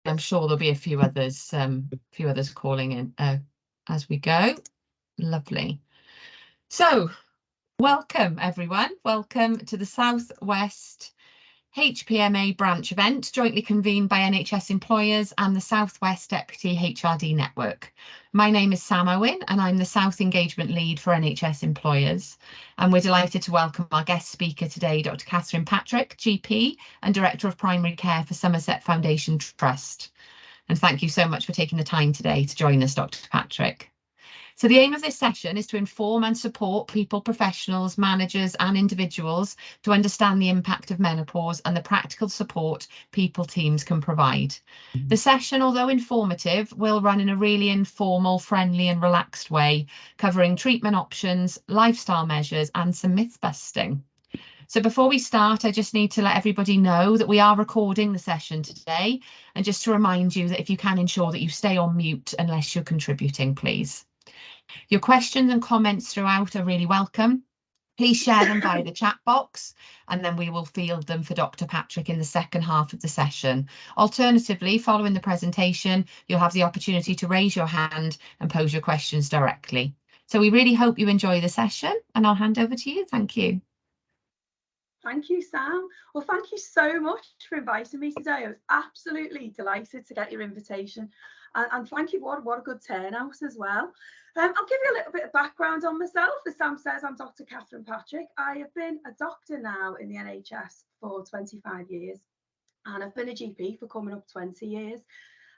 I'm sure there'll be a few others calling in as we go. Lovely. So, welcome everyone. Welcome to the South West HPMA branch event, jointly convened by NHS employers and the South West Deputy HRD Network. My name is Sam Owen and I'm the South Engagement Lead for NHS employers. And we're delighted to welcome our guest speaker today, Dr. Catherine Patrick, GP and Director of Primary Care for Somerset Foundation Trust. And thank you so much for taking the time today to join us, Dr. Patrick. So the aim of this session is to inform and support people, professionals, managers and individuals to understand the impact of menopause and the practical support people teams can provide. The session, although informative, will run in a really informal, friendly and relaxed way, covering treatment options, lifestyle measures and some myth busting. So before we start, I just need to let everybody know that we are recording the session today, and just to remind you that if you can ensure that you stay on mute unless you're contributing, please. Your questions and comments throughout are really welcome. Please share them via the chat box and then we will field them for Dr. Patrick in the second half of the session. Alternatively, following the presentation, you'll have the opportunity to raise your hand and pose your questions directly. So we really hope you enjoy the session and I'll hand over to you. Thank you. Thank you, Sam. Well, thank you so much for inviting me today. I was absolutely delighted to get your invitation. And thank you, what a good turnout as well. I'll give you a little bit of background on myself. As Sam says, I'm Dr. Catherine Patrick. I have been a doctor now in the NHS for 25 years, and I've been a GP for coming up 20 years.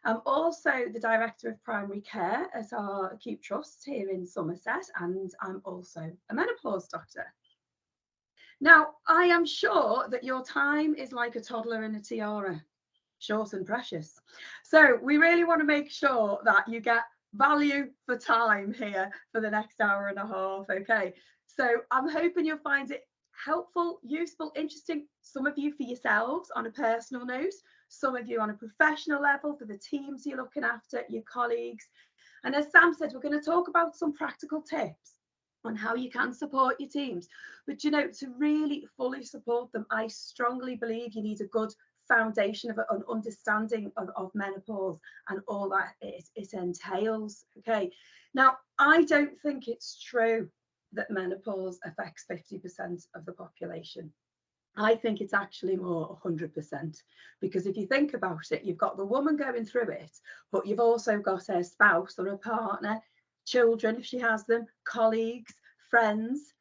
I'm also the Director of Primary Care at our acute trust here in Somerset, and I'm also a menopause doctor. Now, I am sure that your time is like a toddler in a tiara, short and precious. So we really want to make sure that you get value for time here for the next hour and a half. Okay, so I'm hoping you'll find it helpful, useful, interesting. Some of you for yourselves on a personal note, some of you on a professional level for the teams you're looking after, your colleagues. And as Sam said, we're going to talk about some practical tips on how you can support your teams. But you know, to really fully support them, I strongly believe you need a good foundation of an understanding of menopause and all that it entails. Okay, now I don't think it's true that menopause affects 50% of the population. I think it's actually more 100%, because if you think about it, you've got the woman going through it, but you've also got her spouse or a partner, children if she has them, colleagues, friends.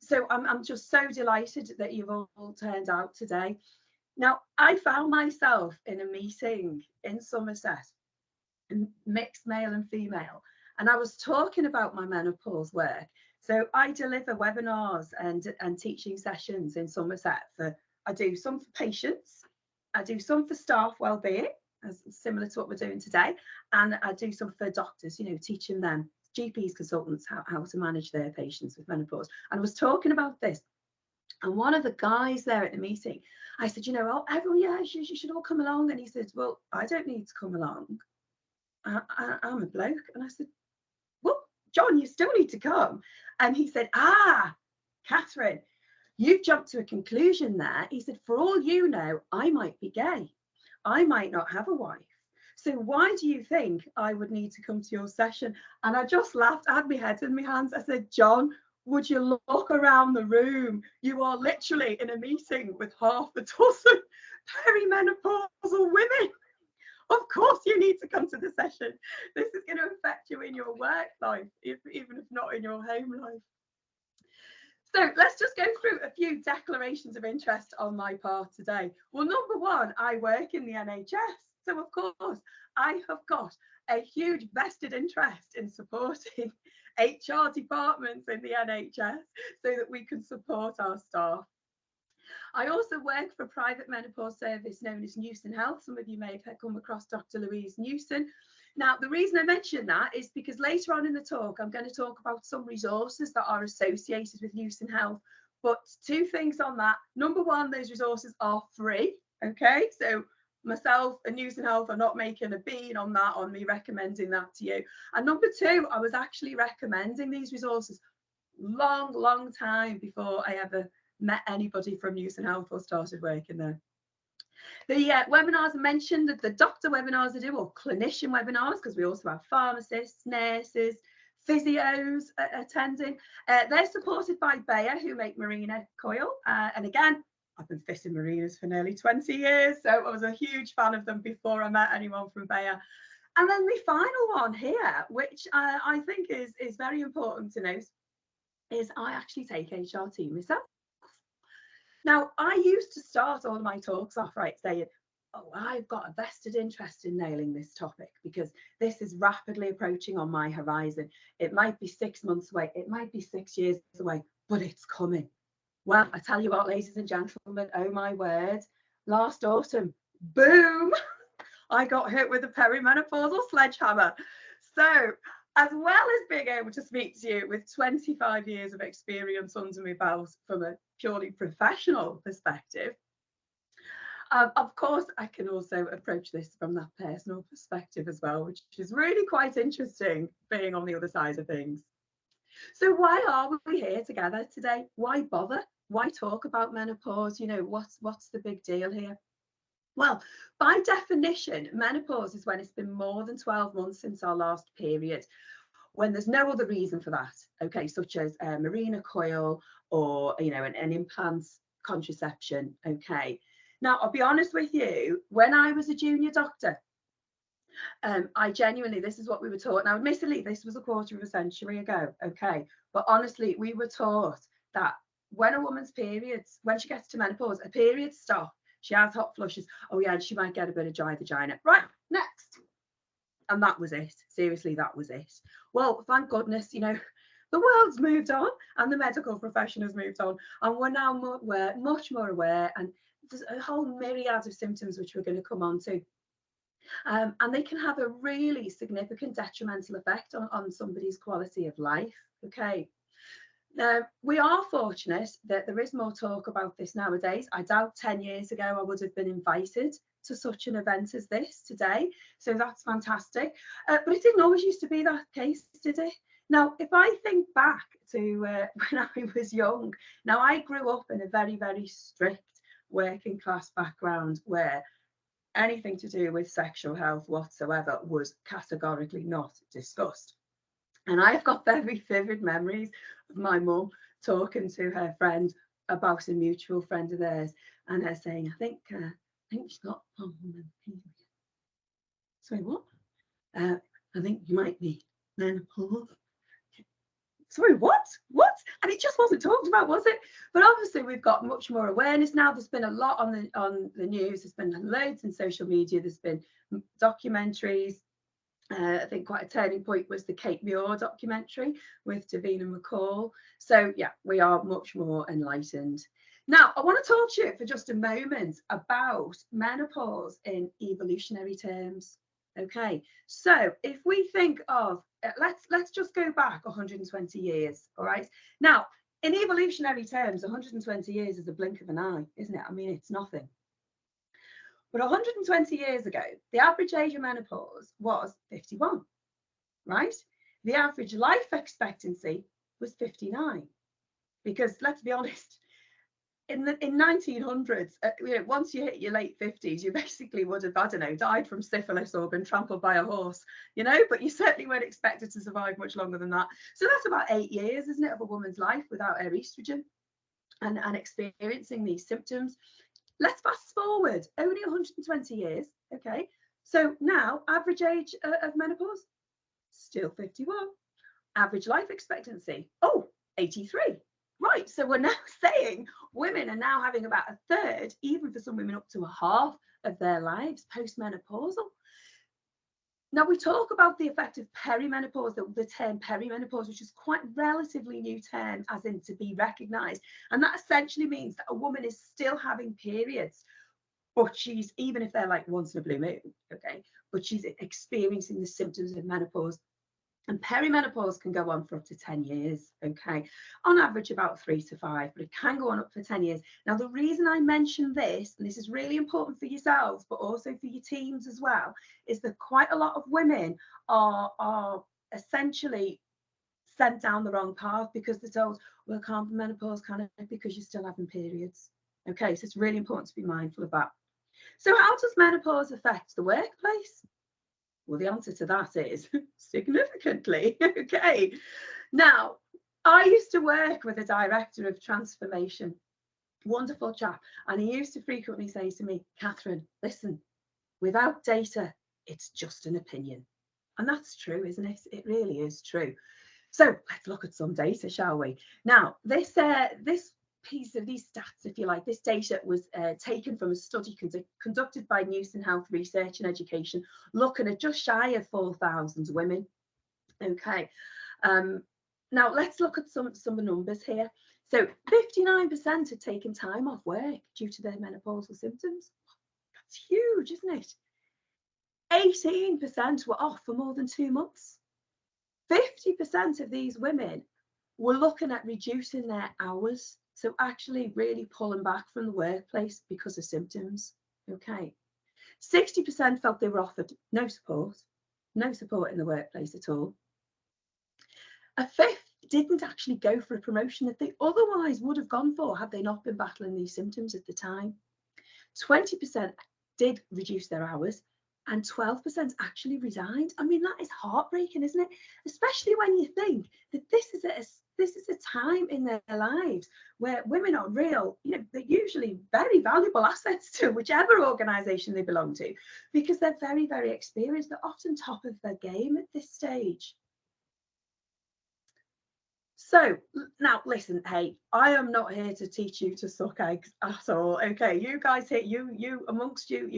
So I'm just so delighted that you've all turned out today. Now, I found myself in a meeting in Somerset, mixed male and female, and I was talking about my menopause work. So I deliver webinars and teaching sessions in Somerset. I do some for patients, I do some for staff wellbeing, as similar to what we're doing today, and I do some for doctors, you know, teaching them, GPs, consultants, how to manage their patients with menopause. And I was talking about this. And one of the guys there at the meeting, I said, you know, oh, everyone, yeah, you should all come along. And he said, well, I don't need to come along. I'm a bloke. And I said, well, John, you still need to come. And he said, Catherine, you've jumped to a conclusion there. He said, for all you know, I might be gay. I might not have a wife. So why do you think I would need to come to your session? And I just laughed, I had my head in my hands. I said, John, would you look around the room? You are literally in a meeting with half a dozen perimenopausal women. Of course you need to come to the session. This is going to affect you in your work life, even if not in your home life. So let's just go through a few declarations of interest on my part today. Well, number one, I work in the NHS. So of course, I have got a huge vested interest in supporting HR departments in the NHS so that we can support our staff. I also work for a private menopause service known as Newson Health. Some of you may have come across Dr. Louise Newson. Now, the reason I mention that is because later on in the talk, I'm going to talk about some resources that are associated with Newson Health. But two things on that. Number one, those resources are free. Okay, so myself and Newson Health are not making a bean on that, on me recommending that to you. And number two, I was actually recommending these resources long time before I ever met anybody from Newson Health or started working there. The webinars I mentioned, the doctor webinars I do, or clinician webinars, because we also have pharmacists, nurses, physios attending. They're supported by Bayer, who make Merino coil. And again, I've been fitting Merinos for nearly 20 years, so I was a huge fan of them before I met anyone from Bayer. And then the final one here, which I think is very important to note, is I actually take HRT myself. Now, I used to start all of my talks off saying, oh, I've got a vested interest in nailing this topic because this is rapidly approaching on my horizon. It might be 6 months away, it might be 6 years away, but it's coming. Well, I tell you what, ladies and gentlemen, oh my word, last autumn, boom, I got hit with a perimenopausal sledgehammer. So, as well as being able to speak to you with 25 years of experience under my belt from a purely professional perspective, of course, I can also approach this from that personal perspective as well, which is really quite interesting, being on the other side of things. So why are we here together today? Why bother? Why talk about menopause? You know, what's the big deal here? Well, by definition, menopause is when it's been more than 12 months since our last period, when there's no other reason for that, okay, such as Merino coil or, you know, an implant contraception, okay. Now, I'll be honest with you, when I was a junior doctor, I genuinely, this is what we were taught. Now, admittedly, this was a quarter of a century ago, okay, but honestly, we were taught that when a woman's periods, when she gets to menopause, her periods stop. She has hot flushes. Oh yeah, she might get a bit of dry vagina. Right, next. And that was it. Seriously, that was it. Well, thank goodness, you know, the world's moved on and the medical profession has moved on. And we're now much more aware. And there's a whole myriad of symptoms which we're going to come on to. And they can have a really significant detrimental effect on somebody's quality of life. Okay. Now, we are fortunate that there is more talk about this nowadays. I doubt 10 years ago I would have been invited to such an event as this today. So that's fantastic. But it didn't always used to be that case, did it? Now, if I think back to when I was young, now I grew up in a very, very strict working class background where anything to do with sexual health whatsoever was categorically not discussed. And I've got very vivid memories of my mum talking to her friend about a mutual friend of theirs, and her saying, I think she's got a problem with period. Sorry, what? I think you might be menopause. Sorry, what? And it just wasn't talked about, was it? But obviously we've got much more awareness now. There's been a lot on the news. There's been loads in social media. There's been documentaries. I think quite a turning point was the Kate Muir documentary with Davina McCall. So yeah, we are much more enlightened. Now, I want to talk to you for just a moment about menopause in evolutionary terms. Okay, so if we think of, let's just go back 120 years, all right? Now, in evolutionary terms, 120 years is a blink of an eye, isn't it? I mean, it's nothing. But 120 years ago, the average age of menopause was 51, right? The average life expectancy was 59. Because let's be honest, in 1900s, you know, once you hit your late 50s, you basically would have, I don't know, died from syphilis or been trampled by a horse, you know, but you certainly weren't expected to survive much longer than that. So that's about 8 years, isn't it, of a woman's life without her estrogen and experiencing these symptoms. Let's fast forward only 120 years. Okay, so now average age of menopause still 51. Average life expectancy, 83. Right, so we're now saying women are now having about a third, even for some women up to a half of their lives postmenopausal. Now, we talk about the effect of perimenopause, the term perimenopause, which is quite a relatively new term, as in to be recognised. And that essentially means that a woman is still having periods, but she's, even if they're like once in a blue moon, okay, but she's experiencing the symptoms of menopause. And perimenopause can go on for up to 10 years, okay? On average, about 3 to 5, but it can go on up for 10 years. Now, the reason I mention this, and this is really important for yourselves, but also for your teams as well, is that quite a lot of women are essentially sent down the wrong path because they're told, well, it can't be menopause, can it? Because you're still having periods. Okay, so it's really important to be mindful of that. So how does menopause affect the workplace? Well, the answer to that is significantly. Okay. Now, I used to work with a director of transformation, wonderful chap, and he used to frequently say to me, Catherine, listen, without data, it's just an opinion. And that's true, isn't it? It really is true. So let's look at some data, shall we? Now, this piece of these stats, if you like, this data was taken from a study conducted by Newson Health Research and Education, looking at just shy of 4,000 women. Okay. Now let's look at some of the numbers here. So 59% had taken time off work due to their menopausal symptoms. That's huge, isn't it? 18% were off for more than 2 months. 50% of these women were looking at reducing their hours, so actually really pulling back from the workplace because of symptoms. Okay. 60% felt they were offered no support in the workplace at all. A fifth didn't actually go for a promotion that they otherwise would have gone for had they not been battling these symptoms at the time. 20% did reduce their hours, and 12% actually resigned. I mean, that is heartbreaking, isn't it? Especially when you think that this is a time in their lives where women are real, they're usually very valuable assets to whichever organisation they belong to, because they're very, very experienced. They're often top of their game at this stage. So now listen, hey, I am not here to teach you to suck eggs at all. Okay, you guys here, you amongst you,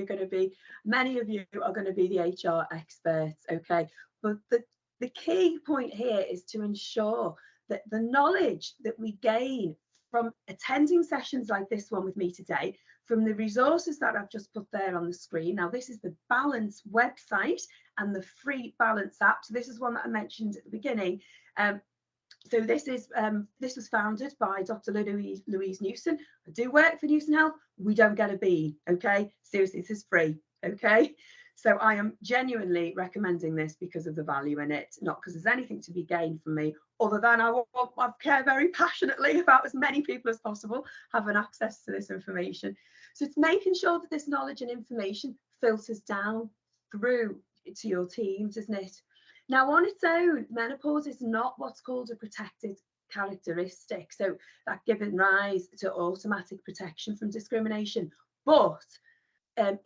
many of you are going to be the HR experts. Okay, but the key point here is to ensure that the knowledge that we gain from attending sessions like this one with me today, from the resources that I've just put there on the screen. Now, this is the Balance website and the free Balance app. So this is one that I mentioned at the beginning. So this was founded by Dr. Louise Newson. I do work for Newson Health. We don't get a bean, okay? Seriously, this is free, okay? So I am genuinely recommending this because of the value in it, not because there's anything to be gained from me, other than I care very passionately about as many people as possible having access to this information. So it's making sure that this knowledge and information filters down through to your teams, isn't it? Now, on its own, menopause is not what's called a protected characteristic, so that giving rise to automatic protection from discrimination. But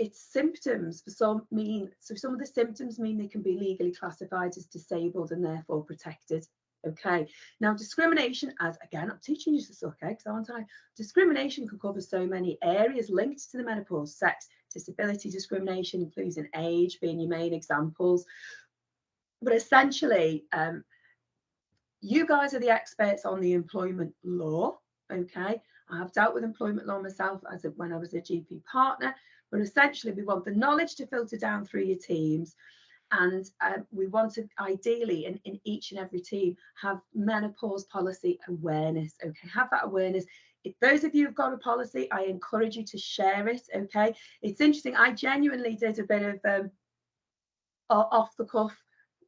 its symptoms some of the symptoms mean they can be legally classified as disabled and therefore protected. Okay. Now, discrimination, as again, I'm teaching you to suck eggs, aren't I? Discrimination can cover so many areas linked to the menopause: sex, disability discrimination, including age being your main examples. But essentially, you guys are the experts on the employment law, okay? I have dealt with employment law myself when I was a GP partner, but essentially we want the knowledge to filter down through your teams, and we want to ideally in each and every team have menopause policy awareness, okay? Have that awareness. If those of you who've got a policy, I encourage you to share it, okay? It's interesting, I genuinely did a bit of off the cuff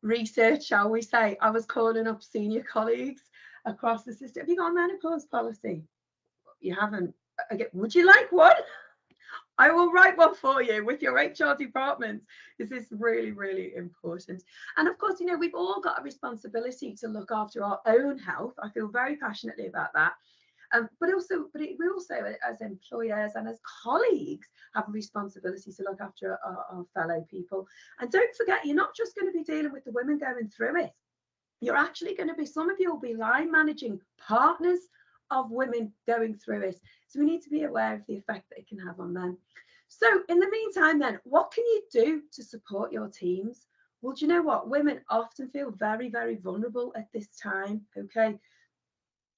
research, shall we say. I was calling up senior colleagues across the system. Have you got a menopause policy? You haven't? Okay, would you like one? I will write one for you with your HR department. This is really, really important. And of course, we've all got a responsibility to look after our own health. I feel very passionately about that. But we also, as employers and as colleagues, have a responsibility to look after our fellow people. And don't forget, you're not just going to be dealing with the women going through it. You're actually going to be, some of you will be line managing partners of women going through it. So we need to be aware of the effect that it can have on them. So in the meantime, then, what can you do to support your teams? Well, do you know what? Women often feel very, very vulnerable at this time, okay?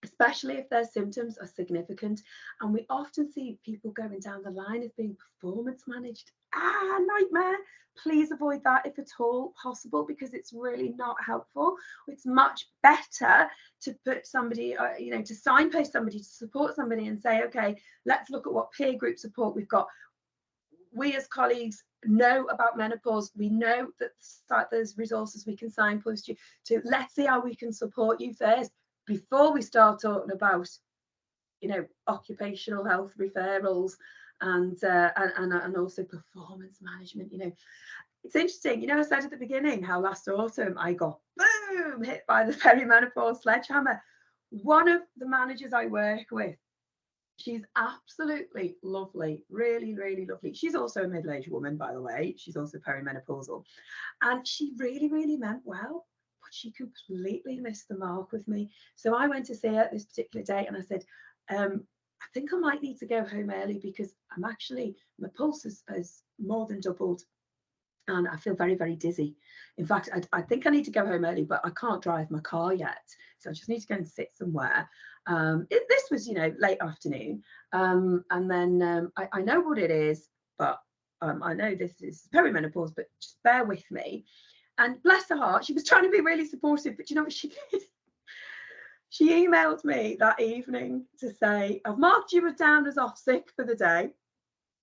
Especially if their symptoms are significant. And we often see people going down the line of being performance managed. Nightmare. Please avoid that if at all possible, because it's really not helpful. It's much better to put somebody, to signpost somebody, to support somebody and say, okay, let's look at what peer group support we've got. We as colleagues know about menopause. We know that there's resources we can signpost you to. Let's see how we can support you first, before we start talking about, occupational health referrals and also performance management. You know, it's interesting. You know, I said at the beginning how last autumn I got boom hit by the perimenopause sledgehammer. One of the managers I work with, she's absolutely lovely, really, really lovely. She's also a middle-aged woman, by the way. She's also perimenopausal. And she really, really meant well, but she completely missed the mark with me. So I went to see her this particular day and I said, I think I might need to go home early because my pulse has more than doubled and I feel very, very dizzy. In fact, I think I need to go home early, but I can't drive my car yet. So I just need to go and sit somewhere. This was, you know, late afternoon. And then I know what it is, but I know this is perimenopause, but just bear with me. And bless her heart, she was trying to be really supportive, but you know what she did? She emailed me that evening to say, I've marked you down as off sick for the day.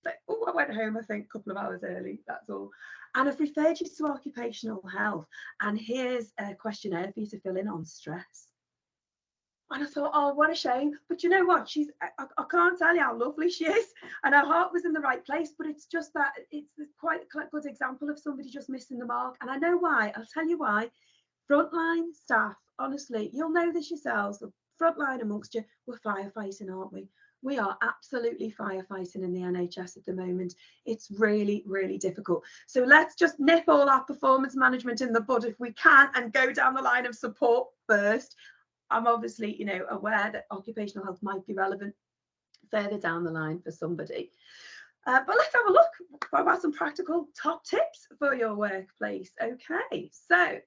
Like, oh, I went home, I think, a couple of hours early, that's all. And I've referred you to occupational health. And here's a questionnaire for you to fill in on stress. And I thought, oh, what a shame. But you know what? I can't tell you how lovely she is. And her heart was in the right place. But it's just that it's quite a good example of somebody just missing the mark. And I know why. I'll tell you why. Frontline staff, honestly, you'll know this yourselves. The frontline amongst you, we're firefighting, aren't we? We are absolutely firefighting in the NHS at the moment. It's really, really difficult. So let's just nip all our performance management in the bud if we can and go down the line of support first. I'm obviously, you know, aware that occupational health might be relevant further down the line for somebody. But let's have a look about some practical top tips for your workplace. Okay, so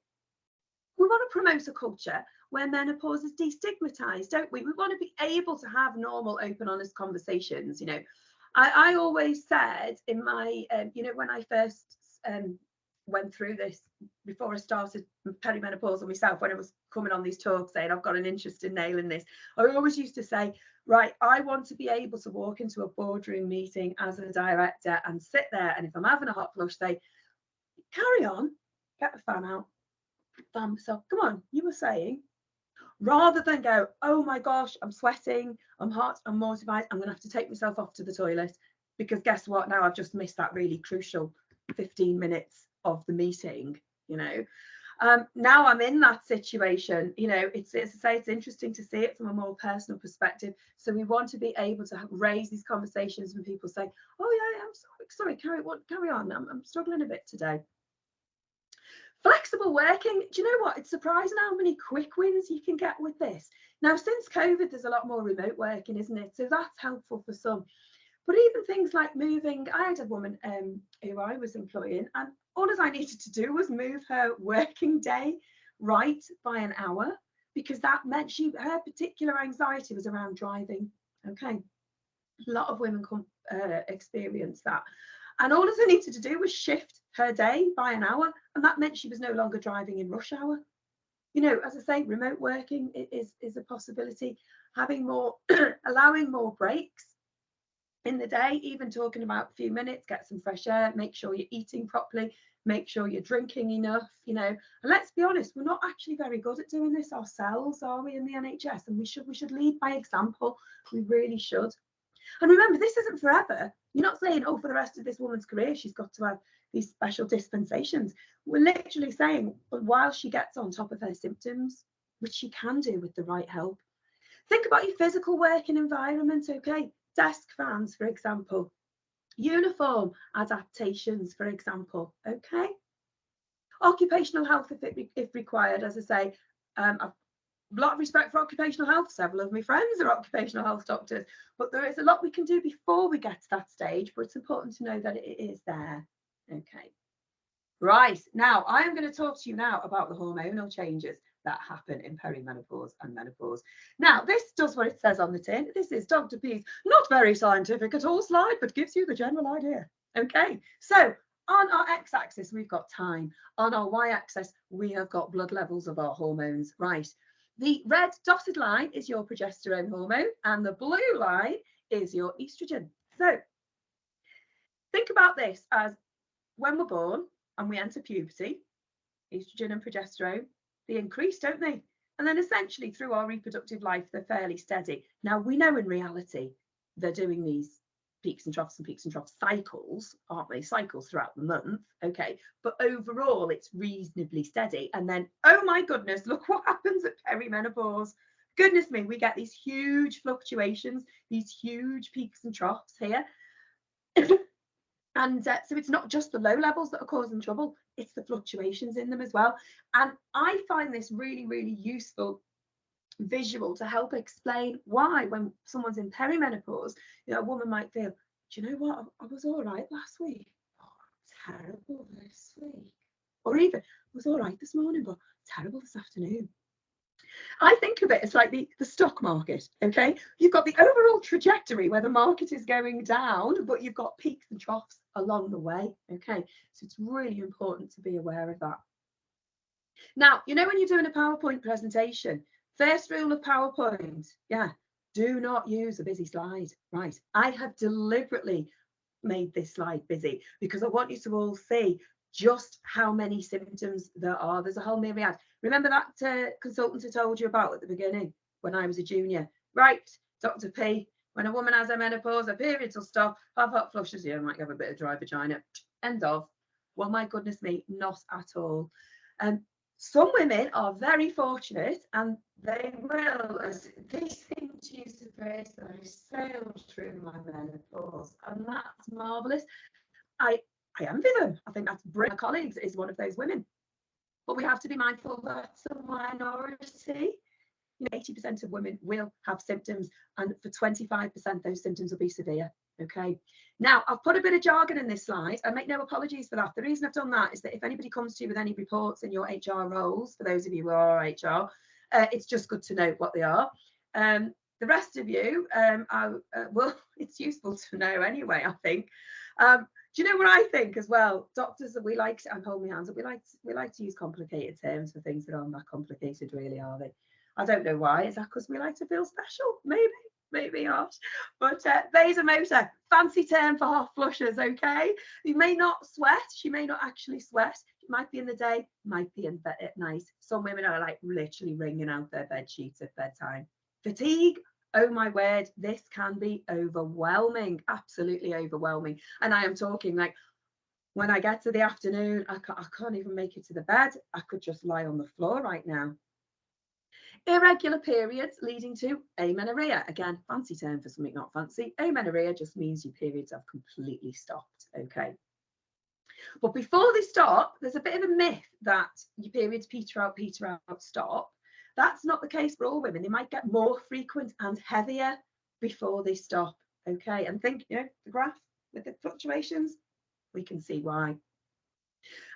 we want to promote a culture where menopause is destigmatized, don't we? We want to be able to have normal, open, honest conversations. You know, I always said in my, you know, when I first went through this, before I started perimenopausal myself, when I was coming on these talks saying I've got an interest in nailing this, I always used to say, right, I want to be able to walk into a boardroom meeting as a director and sit there, and if I'm having a hot flush, say, carry on, get the fan out, fan myself, come on, you were saying, rather than go, oh my gosh, I'm sweating, I'm hot, I'm mortified, I'm gonna have to take myself off to the toilet, because guess what, now I've just missed that really crucial 15 minutes of the meeting, you know. Now I'm in that situation, you know, it's as I say, it's interesting to see it from a more personal perspective. So we want to be able to raise these conversations when people say, oh yeah, I'm sorry, carry on, I'm struggling a bit today. Flexible working, do you know what? It's surprising how many quick wins you can get with this. Now, since COVID, there's a lot more remote working, isn't it? So that's helpful for some. But even things like moving, I had a woman who I was employing, and all I needed to do was move her working day right by an hour, because that meant her particular anxiety was around driving. Okay. A lot of women experience that. And all I needed to do was shift her day by an hour, and that meant she was no longer driving in rush hour. You know, as I say, remote working is a possibility. Having more, allowing more breaks in the day, even talking about a few minutes, get some fresh air, make sure you're eating properly, make sure you're drinking enough, you know. And let's be honest, we're not actually very good at doing this ourselves, are we, in the NHS? And we should lead by example. We really should. And remember, this isn't forever. You're not saying, oh, for the rest of this woman's career, she's got to have these special dispensations. We're literally saying, while she gets on top of her symptoms, which she can do with the right help. Think about your physical working environment, okay? Desk fans, for example. Uniform adaptations, for example, okay? Occupational health, if required, as I say. I've a lot of respect for occupational health. Several of my friends are occupational health doctors, but there is a lot we can do before we get to that stage, but it's important to know that it is there. Okay. Right, now I am going to talk to you now about the hormonal changes that happen in perimenopause and menopause. Now, this does what it says on the tin. This is Dr. P's not very scientific at all slide, but gives you the general idea. Okay, so on our x-axis, we've got time. On our y-axis, we have got blood levels of our hormones. Right. The red dotted line is your progesterone hormone, and the blue line is your estrogen. So think about this as when we're born and we enter puberty, estrogen and progesterone, they increase, don't they? And then essentially through our reproductive life, they're fairly steady. Now, we know in reality, they're doing these peaks and troughs cycles, aren't they? Cycles throughout the month, okay, but overall it's reasonably steady. And then, oh my goodness, look what happens at perimenopause. Goodness me, we get these huge fluctuations, these huge peaks and troughs here. And so it's not just the low levels that are causing trouble, it's the fluctuations in them as well. And I find this really, really useful visual to help explain why, when someone's in perimenopause, you know, a woman might feel, do you know what, I was all right last week, oh, terrible this week, or even I was all right this morning, but terrible this afternoon. I think of it as like the stock market, okay? You've got the overall trajectory where the market is going down, but you've got peaks and troughs along the way, okay? So it's really important to be aware of that. Now, you know, when you're doing a PowerPoint presentation, first rule of PowerPoint, yeah, do not use a busy slide, right? I have deliberately made this slide busy because I want you to all see just how many symptoms there are. There's a whole myriad. Remember that consultant I told you about at the beginning when I was a junior? Right, Dr. P, when a woman has her menopause, her periods will stop, have hot flushes, yeah, might have a bit of dry vagina, end of. Well, my goodness me, not at all. Some women are very fortunate and they will, as these things used to phrase, that I sailed through my menopause, and that's marvellous. I envy them. I think that's brilliant. My colleagues is one of those women. But we have to be mindful that's a minority. You know, 80% of women will have symptoms, and for 25%, those symptoms will be severe. Okay. Now, I've put a bit of jargon in this slide. I make no apologies for that. The reason I've done that is that if anybody comes to you with any reports in your HR roles, for those of you who are HR, it's just good to know what they are. The rest of you, well, it's useful to know anyway, I think. Do you know what I think as well? Doctors, we like to, and hold my hands up, we like to use complicated terms for things that aren't that complicated, really, are they? I don't know why. Is that because we like to feel special? Maybe not. But vasomotor, fancy term for hot flushes, okay? You may not sweat. She may not actually sweat. It might be in the day, might be in bed at night. Some women are like literally wringing out their bed sheets at bedtime. Fatigue, oh my word, this can be overwhelming, absolutely overwhelming. And I am talking like, when I get to the afternoon, I can't even make it to the bed. I could just lie on the floor right now. Irregular periods leading to amenorrhea. Again, fancy term for something not fancy. Amenorrhea just means your periods have completely stopped, okay? But before they stop, there's a bit of a myth that your periods peter out, stop. That's not the case for all women. They might get more frequent and heavier before they stop, okay? And think, you know, the graph with the fluctuations, we can see why.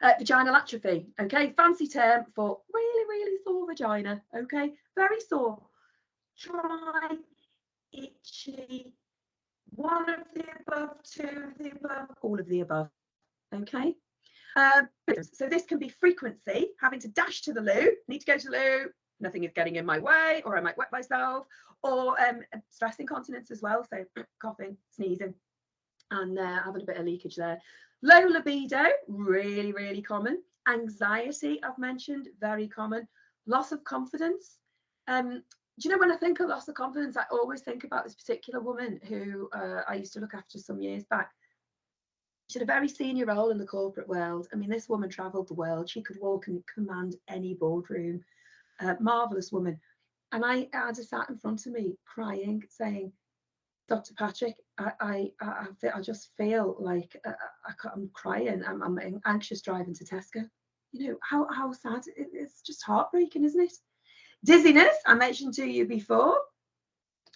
Vaginal atrophy, okay, fancy term for really, really sore vagina, okay, very sore, dry, itchy, one of the above, two of the above, all of the above, okay. So this can be frequency, having to dash to the loo, need to go to the loo, nothing is getting in my way, or I might wet myself, or stress incontinence as well, so coughing, sneezing, and having a bit of leakage there. Low libido, really, really common. Anxiety, I've mentioned, very common. Loss of confidence. Do you know, when I think of loss of confidence, I always think about this particular woman who I used to look after some years back. She had a very senior role in the corporate world. I mean, this woman travelled the world. She could walk and command any boardroom. Marvellous woman. And I had her sat in front of me crying, saying, Dr. Patrick, I just feel like I'm crying. I'm anxious driving to Tesco. You know, how sad. It's just heartbreaking, isn't it? Dizziness, I mentioned to you before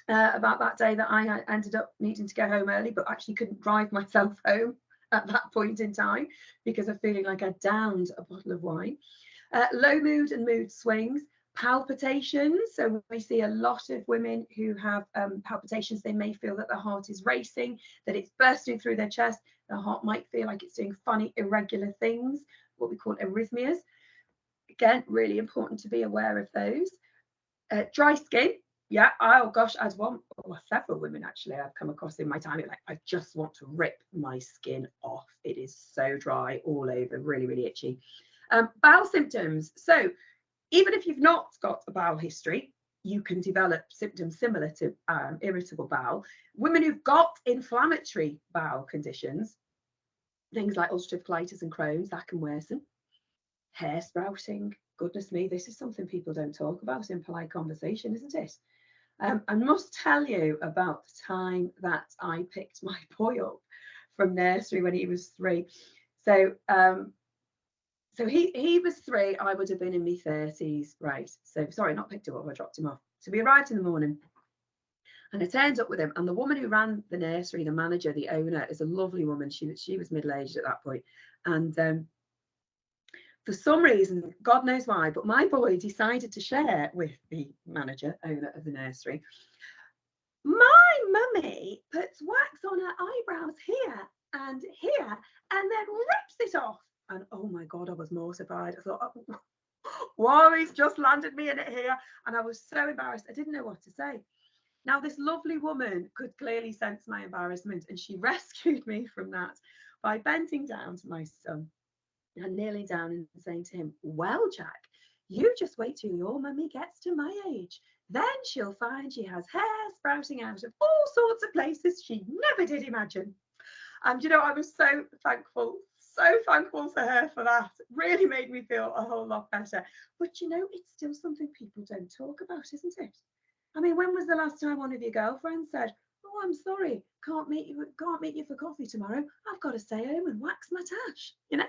about that day that I ended up needing to go home early, but actually couldn't drive myself home at that point in time because of feeling like I downed a bottle of wine. Low mood and mood swings. Palpitations, so we see a lot of women who have palpitations. They may feel that their heart is racing, that it's bursting through their chest. Their heart might feel like it's doing funny, irregular things, what we call arrhythmias. Again, really important to be aware of those. Dry skin, yeah, oh gosh, as one or several women actually I've come across in my time, like, I just want to rip my skin off. It is so dry all over, really, really itchy. Bowel symptoms, so even if you've not got a bowel history, you can develop symptoms similar to irritable bowel. Women who've got inflammatory bowel conditions, things like ulcerative colitis and Crohn's, that can worsen. Hair sprouting, goodness me, this is something people don't talk about in polite conversation, isn't it? I must tell you about the time that I picked my boy up from nursery when he was 3. So he was 3, I would have been in my 30s, right? So sorry, not picked him up, I dropped him off. So we arrived in the morning and I turned up with him, and the woman who ran the nursery, the manager, the owner, is a lovely woman. She was middle-aged at that point. And for some reason, God knows why, but my boy decided to share with the manager, owner of the nursery, my mummy puts wax on her eyebrows here and here and then rips it off. And oh my God, I was mortified. I thought, oh, wow, he's just landed me in it here. And I was so embarrassed. I didn't know what to say. Now, this lovely woman could clearly sense my embarrassment, and she rescued me from that by bending down to my son and kneeling down and saying to him, well, Jack, you just wait till your mummy gets to my age. Then she'll find she has hair sprouting out of all sorts of places she never did imagine. And, you know, I was so thankful to her for that. It really made me feel a whole lot better. But, you know, it's still something people don't talk about, isn't it? I mean, when was the last time one of your girlfriends said, oh, I'm sorry, can't meet you for coffee tomorrow. I've got to stay home and wax my tash, you know?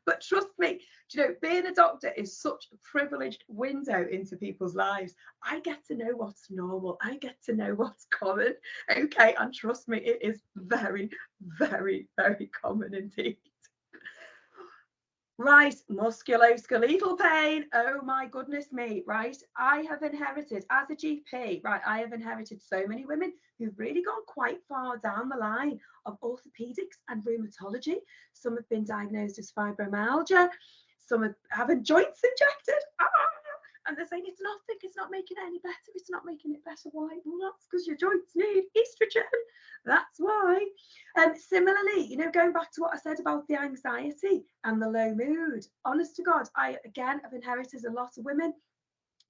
But trust me, you know, being a doctor is such a privileged window into people's lives. I get to know what's normal. I get to know what's common. Okay, and trust me, it is very, very, very common indeed. Right, musculoskeletal pain. Oh my goodness me, right? I have inherited, as a GP, right, I have inherited so many women who've really gone quite far down the line of orthopedics and rheumatology. Some have been diagnosed as fibromyalgia. Some are having joints injected. And they're saying, it's nothing, it's not making it any better, it's not making it better. Why? Well, that's because your joints need estrogen. That's why. Similarly, you know, going back to what I said about the anxiety and the low mood, honest to God, I, again, have inherited a lot of women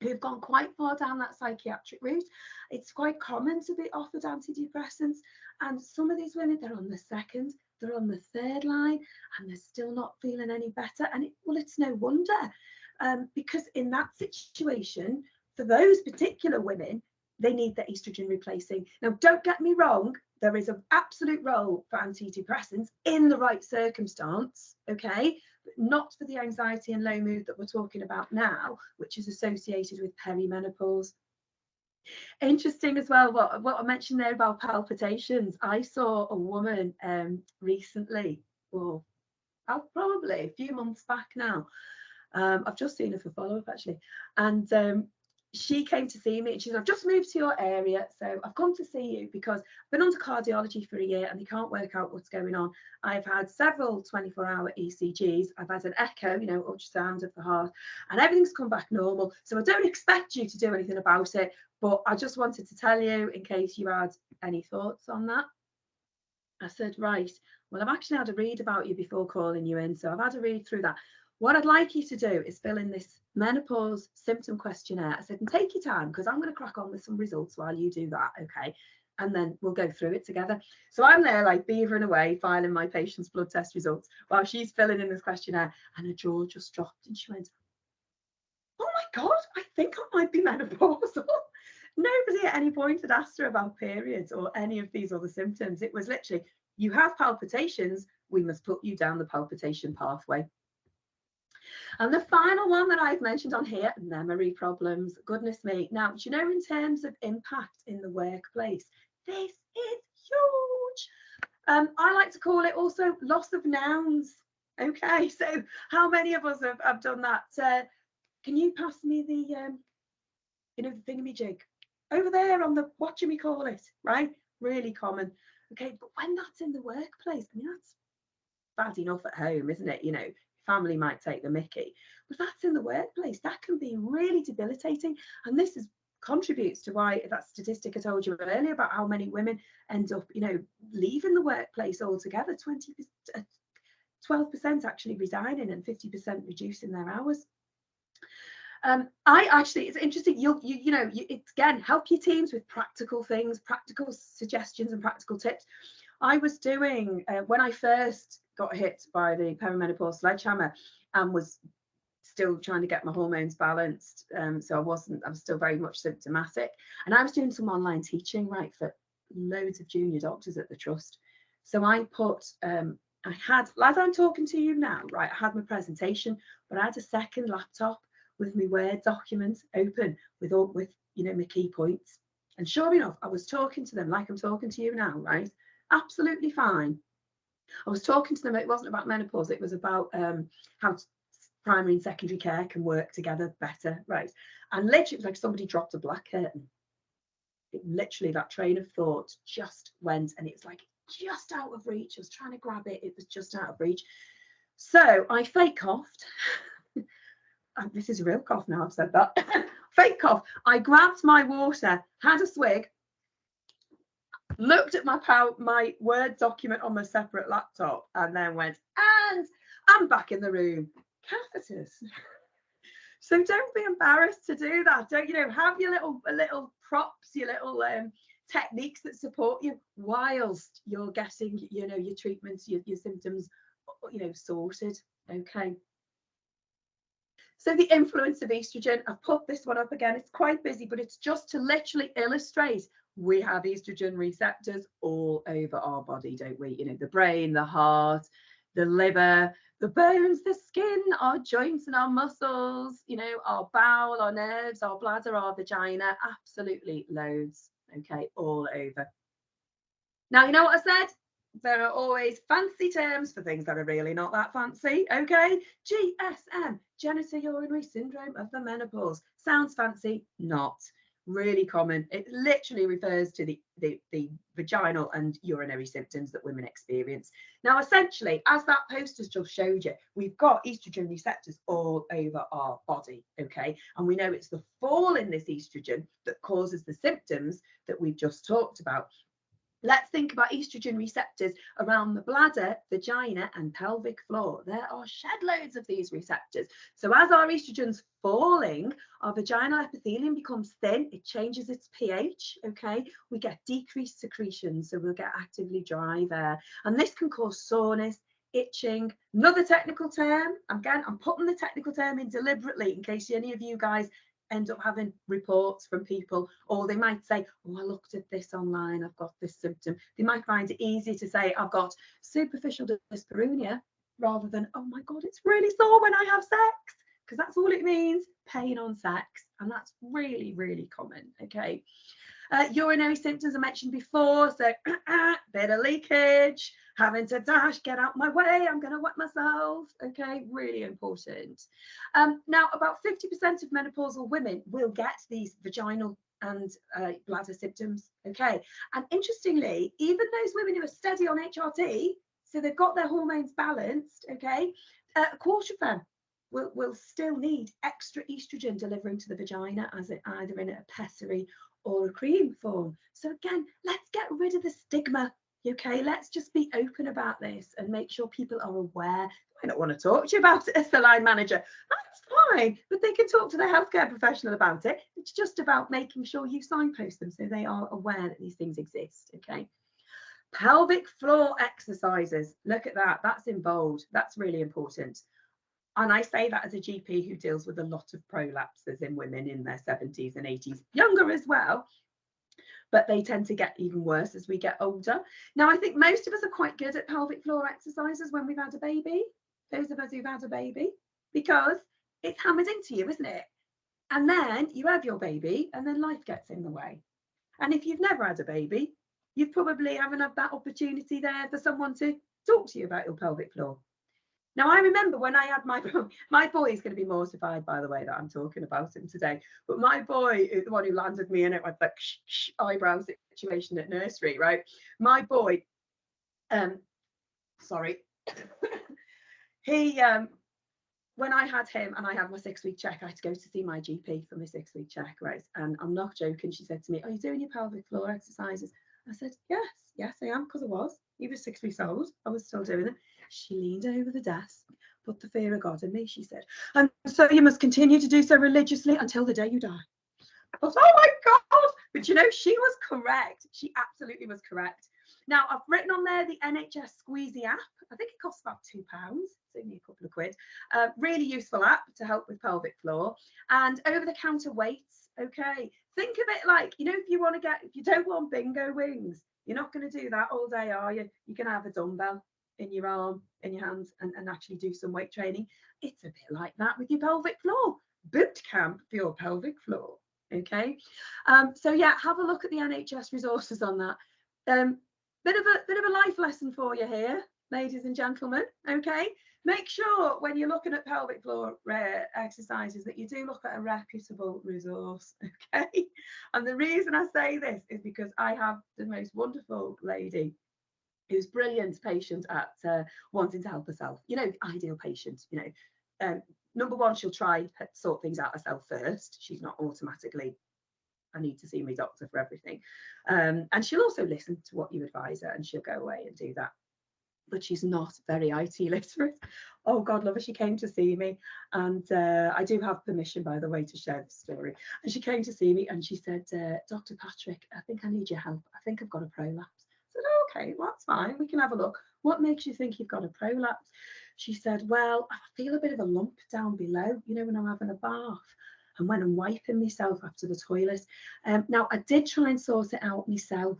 who've gone quite far down that psychiatric route. It's quite common to be offered antidepressants. And some of these women, they're on the 2nd, they're on the 3rd line, and they're still not feeling any better. And well, it's no wonder. Because in that situation, for those particular women, they need the estrogen replacing. Now, don't get me wrong, there is an absolute role for antidepressants in the right circumstance, okay, but not for the anxiety and low mood that we're talking about now, which is associated with perimenopause. Interesting as well, what I mentioned there about palpitations. I saw a woman recently, well, probably a few months back now. I've just seen her for follow-up actually, and she came to see me and she said, I've just moved to your area, so I've come to see you because I've been under cardiology for a year and they can't work out what's going on. I've had several 24-hour ECGs, I've had an echo, you know, ultrasound of the heart, and everything's come back normal, so I don't expect you to do anything about it, but I just wanted to tell you in case you had any thoughts on that. I said, right, well, I've actually had a read about you before calling you in, so I've had a read through that. What I'd like you to do is fill in this menopause symptom questionnaire. I said, and take your time because I'm going to crack on with some results while you do that, okay? And then we'll go through it together. So I'm there like beavering away, filing my patient's blood test results while she's filling in this questionnaire, and her jaw just dropped and she went, oh my God, I think I might be menopausal. Nobody at any point had asked her about periods or any of these other symptoms. It was literally, you have palpitations, we must put you down the palpitation pathway. And the final one that I've mentioned on here, memory problems. Goodness me. Now, do you know, in terms of impact in the workplace, this is huge. I like to call it also loss of nouns. Okay, so how many of us have done that? Can you pass me the, you know, the thingamajig over there on the, what do we call it, right? Really common. Okay, but when that's in the workplace, I mean, that's bad enough at home, isn't it? You know, family might take the mickey, but that's in the workplace, that can be really debilitating. And this is contributes to why that statistic I told you earlier about how many women end up, you know, leaving the workplace altogether. 12% actually resigning and 50% reducing their hours. It's interesting. It's again, help your teams with practical things, practical suggestions and practical tips. I was doing, when I first got hit by the perimenopause sledgehammer and was still trying to get my hormones balanced. So I was still very much symptomatic. And I was doing some online teaching, right, for loads of junior doctors at the trust. So I put, I had, as I'm talking to you now, right, I had my presentation, but I had a second laptop with my Word documents open with my key points. And sure enough, I was talking to them like I'm talking to you now, right? Absolutely fine. I was talking to them, it wasn't about menopause, it was about how primary and secondary care can work together better, right? And literally, it was like somebody dropped a black curtain. Literally, that train of thought just went, and it was like just out of reach. I was trying to grab it, it was just out of reach. So I fake coughed. This is a real cough now, I've said that. Fake cough. I grabbed my water, had a swig, looked at my Word document on my separate laptop, and then went, and I'm back in the room. Catheters. So don't be embarrassed to do that. Don't, have your little props, your little techniques that support you whilst you're getting, your treatments, your symptoms, sorted. Okay. So the influence of estrogen, I've put this one up again. It's quite busy, but it's just to literally illustrate we have estrogen receptors all over our body, don't we? The brain, the heart, the liver, the bones, the skin, our joints and our muscles, our bowel, our nerves, our bladder, our vagina, absolutely loads, okay, all over. Now, you know what I said? There are always fancy terms for things that are really not that fancy, okay? GSM, genitourinary syndrome of the menopause. Sounds fancy, not. Really common. It literally refers to the vaginal and urinary symptoms that women experience. Now, essentially, as that post has just showed you, we've got estrogen receptors all over our body, okay? And we know it's the fall in this estrogen that causes the symptoms that we've just talked about. Let's think about estrogen receptors around the bladder, vagina, and pelvic floor. There are shed loads of these receptors. So as our estrogen's falling, our vaginal epithelium becomes thin. It changes its pH, okay? We get decreased secretion, so we'll get actively dry there. And this can cause soreness, itching. Another technical term, again, I'm putting the technical term in deliberately in case any of you guys end up having reports from people, or they might say, oh, I looked at this online, I've got this symptom. They might find it easy to say I've got superficial dyspareunia rather than, oh my God, it's really sore when I have sex, because that's all it means, pain on sex. And that's really, really common, okay? Urinary symptoms I mentioned before, so bit of leakage, having to dash, get out my way, I'm going to wet myself, okay, really important. Now, about 50% of menopausal women will get these vaginal and bladder symptoms, okay, and interestingly, even those women who are steady on HRT, so they've got their hormones balanced, okay, a quarter of them will still need extra estrogen delivering to the vagina, as it either in a pessary or a cream form. So again, let's get rid of the stigma, okay? Let's just be open about this and make sure people are aware. I don't want to talk to you about it as the line manager. That's fine, but they can talk to their healthcare professional about it. It's just about making sure you signpost them so they are aware that these things exist, okay? Pelvic floor exercises. Look at that. That's in bold. That's really important. And I say that as a GP who deals with a lot of prolapses in women in their 70s and 80s, younger as well, but they tend to get even worse as we get older. Now, I think most of us are quite good at pelvic floor exercises when we've had a baby, those of us who've had a baby, because it's hammered into you, isn't it? And then you have your baby and then life gets in the way. And if you've never had a baby, you probably haven't had that opportunity there for someone to talk to you about your pelvic floor. Now, I remember when I had my boy is going to be mortified, by the way, that I'm talking about him today. But my boy is the one who landed me in it with that eyebrow situation at nursery, right? My boy, sorry, he, when I had him and I had my 6-week check, I had to go to see my GP for my 6-week check, right? And I'm not joking. She said to me, are you doing your pelvic floor exercises? I said, yes, I am, because I was. he was 6 weeks old. I was still doing it. She leaned over the desk, put the fear of God in me, she said, and so you must continue to do so religiously until the day you die. I thought, oh my God. But you know, she was correct. She absolutely was correct. Now, I've written on there the NHS Squeezy app. I think it costs about £2. It's only a couple of quid. Really useful app to help with pelvic floor. And over-the-counter weights, okay. Think of it like, you know, if you don't want bingo wings, you're not going to do that all day, are you? You're going to have a dumbbell in your arm, in your hands, and actually do some weight training. It's a bit like that with your pelvic floor. Boot camp for your pelvic floor. Okay, so yeah, have a look at the NHS resources on that. Bit of a life lesson for you here, ladies and gentlemen. Okay, make sure when you're looking at pelvic floor exercises that you do look at a reputable resource. Okay, and the reason I say this is because I have the most wonderful lady who's brilliant patient at wanting to help herself. You know, ideal patient. You know. Number one, she'll try sort things out herself first. She's not automatically, I need to see my doctor for everything. And she'll also listen to what you advise her, and she'll go away and do that. But she's not very IT literate. Oh, God love her. She came to see me, and I do have permission, by the way, to share the story. And she came to see me and she said, Dr. Patrick, I think I need your help. I think I've got a prolapse. I said, oh, okay, well, that's fine. We can have a look. What makes you think you've got a prolapse? She said, well, I feel a bit of a lump down below, you know, when I'm having a bath and when I'm wiping myself after the toilet. Now, I did try and sort it out myself,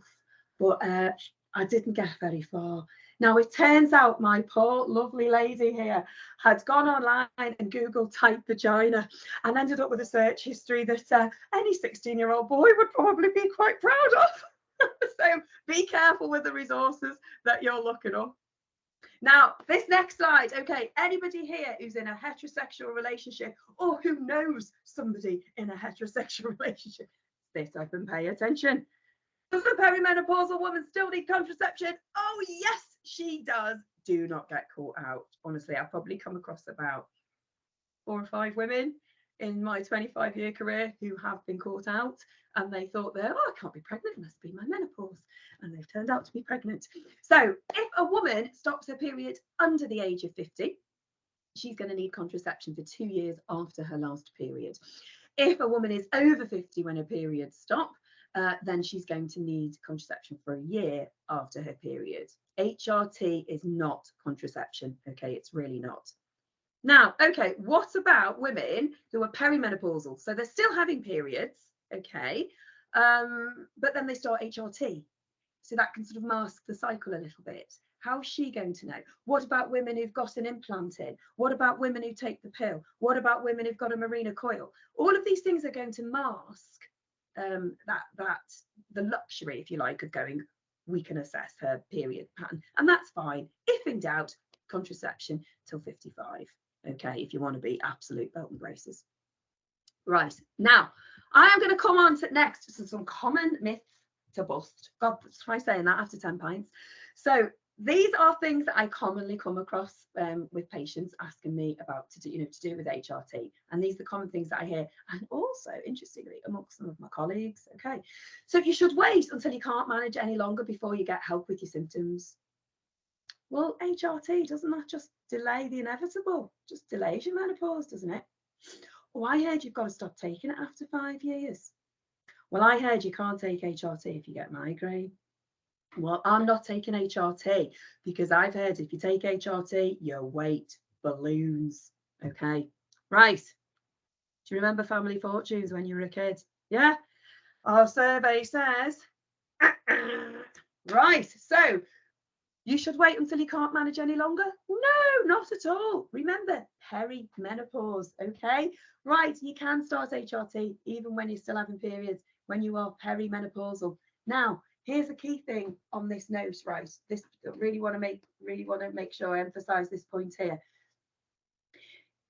but I didn't get very far. Now, it turns out my poor lovely lady here had gone online and Googled type vagina and ended up with a search history that any 16-year-old boy would probably be quite proud of. So be careful with the resources that you're looking up. Now, this next slide, okay, anybody here who's in a heterosexual relationship or who knows somebody in a heterosexual relationship, sit up and pay attention. Does a perimenopausal woman still need contraception? Oh, yes, she does. Do not get caught out. Honestly, I've probably come across about 4 or 5 women in my 25-year career who have been caught out, and they thought that, oh, I can't be pregnant, it must be my menopause, and they've turned out to be pregnant. So if a woman stops her period under the age of 50, she's going to need contraception for 2 years after her last period. If a woman is over 50 when her periods stop, then she's going to need contraception for a year after her period. HRT is not contraception, okay? It's really not. Now, okay, what about women who are perimenopausal? So they're still having periods, okay, but then they start HRT. So that can sort of mask the cycle a little bit. How's she going to know? What about women who've got an implant in? What about women who take the pill? What about women who've got a Mirena coil? All of these things are going to mask the luxury, if you like, of going, we can assess her period pattern. And that's fine. If in doubt, contraception till 55. Okay, if you want to be absolute belt and braces. Right, now I am going to come on to next to some common myths to bust. God, try saying that after 10 pints. So these are things that I commonly come across with patients asking me about to do with HRT, and these are the common things that I hear, and also interestingly amongst some of my colleagues. Okay, so you should wait until you can't manage any longer before you get help with your symptoms. Well, HRT, doesn't that just delay the inevitable? Just delays your menopause, doesn't it? Oh, I heard you've got to stop taking it after 5 years. Well, I heard you can't take HRT if you get migraine. Well, I'm not taking HRT because I've heard if you take HRT, your weight balloons. Okay, right. Do you remember Family Fortunes when you were a kid? Yeah? Our survey says, right, so you should wait until you can't manage any longer? No, not at all. Remember, perimenopause, okay? Right, you can start HRT even when you're still having periods, when you are perimenopausal. Now, here's a key thing on this note, right? This I really want to make sure I emphasize this point here.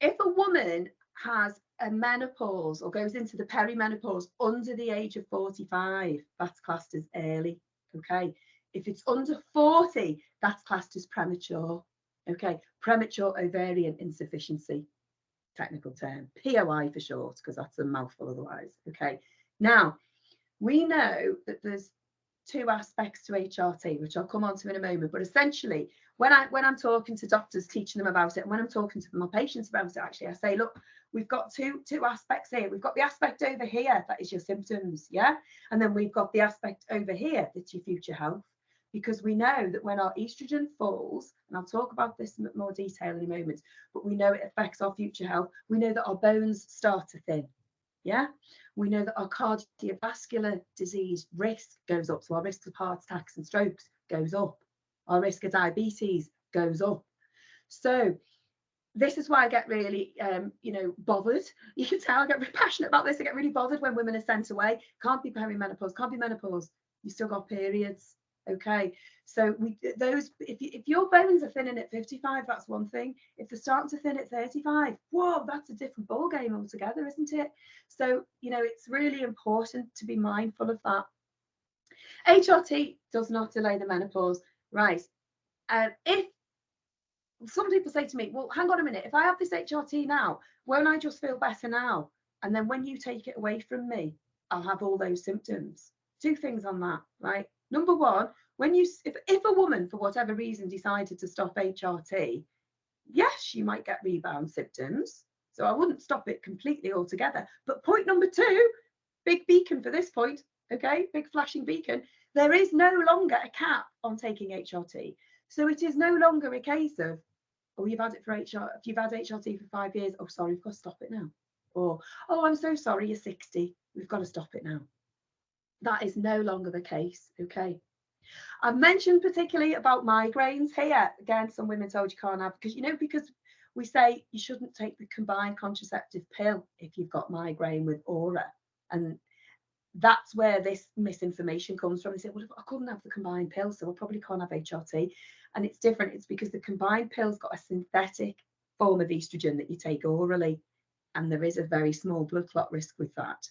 If a woman has a menopause or goes into the perimenopause under the age of 45, that's classed as early, okay? If it's under 40, that's classed as premature, okay? Premature ovarian insufficiency, technical term, POI for short, because that's a mouthful otherwise, okay? Now, we know that there's two aspects to HRT, which I'll come on to in a moment. But essentially, when I'm talking to doctors, teaching them about it, and when I'm talking to my patients about it, actually, I say, look, we've got two aspects here. We've got the aspect over here, that is your symptoms, yeah? And then we've got the aspect over here, that's your future health. Because we know that when our estrogen falls, and I'll talk about this in more detail in a moment, but we know it affects our future health. We know that our bones start to thin, yeah? We know that our cardiovascular disease risk goes up. So our risk of heart attacks and strokes goes up. Our risk of diabetes goes up. So this is why I get really, bothered. You can tell I get really passionate about this. I get really bothered when women are sent away. Can't be perimenopause, can't be menopause. You still got periods. Okay, so if your bones are thinning at 55, that's one thing. If they're starting to thin at 35, whoa, that's a different ball game altogether, isn't it? So it's really important to be mindful of that. HRT does not delay the menopause, right? If some people say to me, well, hang on a minute, if I have this HRT now, won't I just feel better now? And then when you take it away from me, I'll have all those symptoms. Two things on that, right? Number one, if a woman, for whatever reason, decided to stop HRT, yes, you might get rebound symptoms. So I wouldn't stop it completely altogether. But point number two, big beacon for this point, okay, big flashing beacon, there is no longer a cap on taking HRT. So it is no longer a case of, oh, you've had it for if you've had HRT for 5 years, oh, sorry, we've got to stop it now. Or, oh, I'm so sorry, you're 60, we've got to stop it now. That is no longer the case, okay? I've mentioned particularly about migraines here. Again, some women told you can't have, because we say you shouldn't take the combined contraceptive pill if you've got migraine with aura. And that's where this misinformation comes from. They say, well, I couldn't have the combined pill, so I probably can't have HRT. And it's different. It's because the combined pill's got a synthetic form of estrogen that you take orally. And there is a very small blood clot risk with that.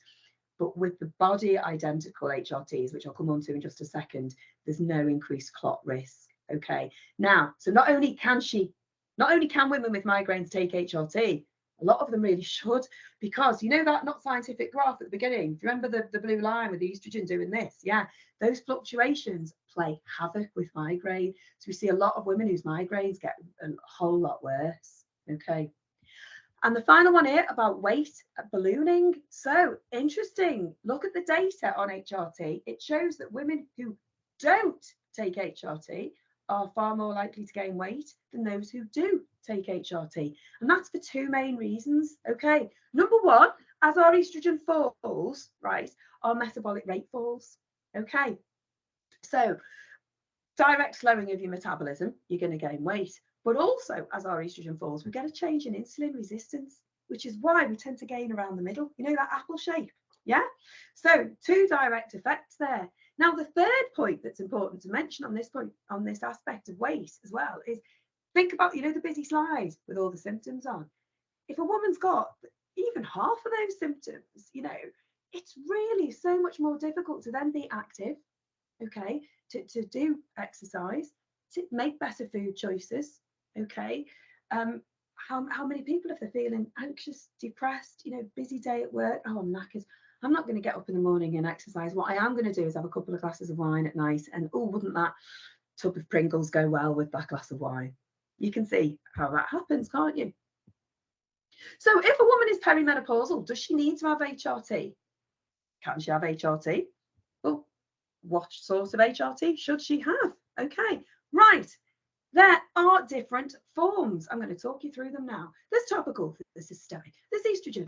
But with the body identical HRTs, which I'll come on to in just a second, there's no increased clot risk. Okay. Now, so not only can women with migraines take HRT, a lot of them really should, because that not scientific graph at the beginning. Do you remember the blue line with the estrogen doing this? Yeah, those fluctuations play havoc with migraine. So we see a lot of women whose migraines get a whole lot worse. Okay. And the final one here about weight ballooning. So interesting. Look at the data on HRT. It shows that women who don't take HRT are far more likely to gain weight than those who do take HRT. And that's for two main reasons. Okay. Number one, as our estrogen falls, right, our metabolic rate falls. Okay. So direct slowing of your metabolism, you're going to gain weight. But also, as our estrogen falls, we get a change in insulin resistance, which is why we tend to gain around the middle, that apple shape. Yeah. So two direct effects there. Now, the third point that's important to mention on this aspect of weight as well is think about, the busy slide with all the symptoms on. If a woman's got even half of those symptoms, it's really so much more difficult to then be active, okay, to do exercise, to make better food choices, okay. How many people, if they're feeling anxious, depressed, busy day at work, oh, I'm knackered, I'm not going to get up in the morning and exercise. What I am going to do is have a couple of glasses of wine at night, and oh, wouldn't that tub of Pringles go well with that glass of wine? You can see how that happens, can't you? So if a woman is perimenopausal, does she need to have HRT? Can she have HRT? Well, what sort of HRT should she have? Okay, right. There are different forms. I'm going to talk you through them now. There's topical, there's systemic, there's estrogen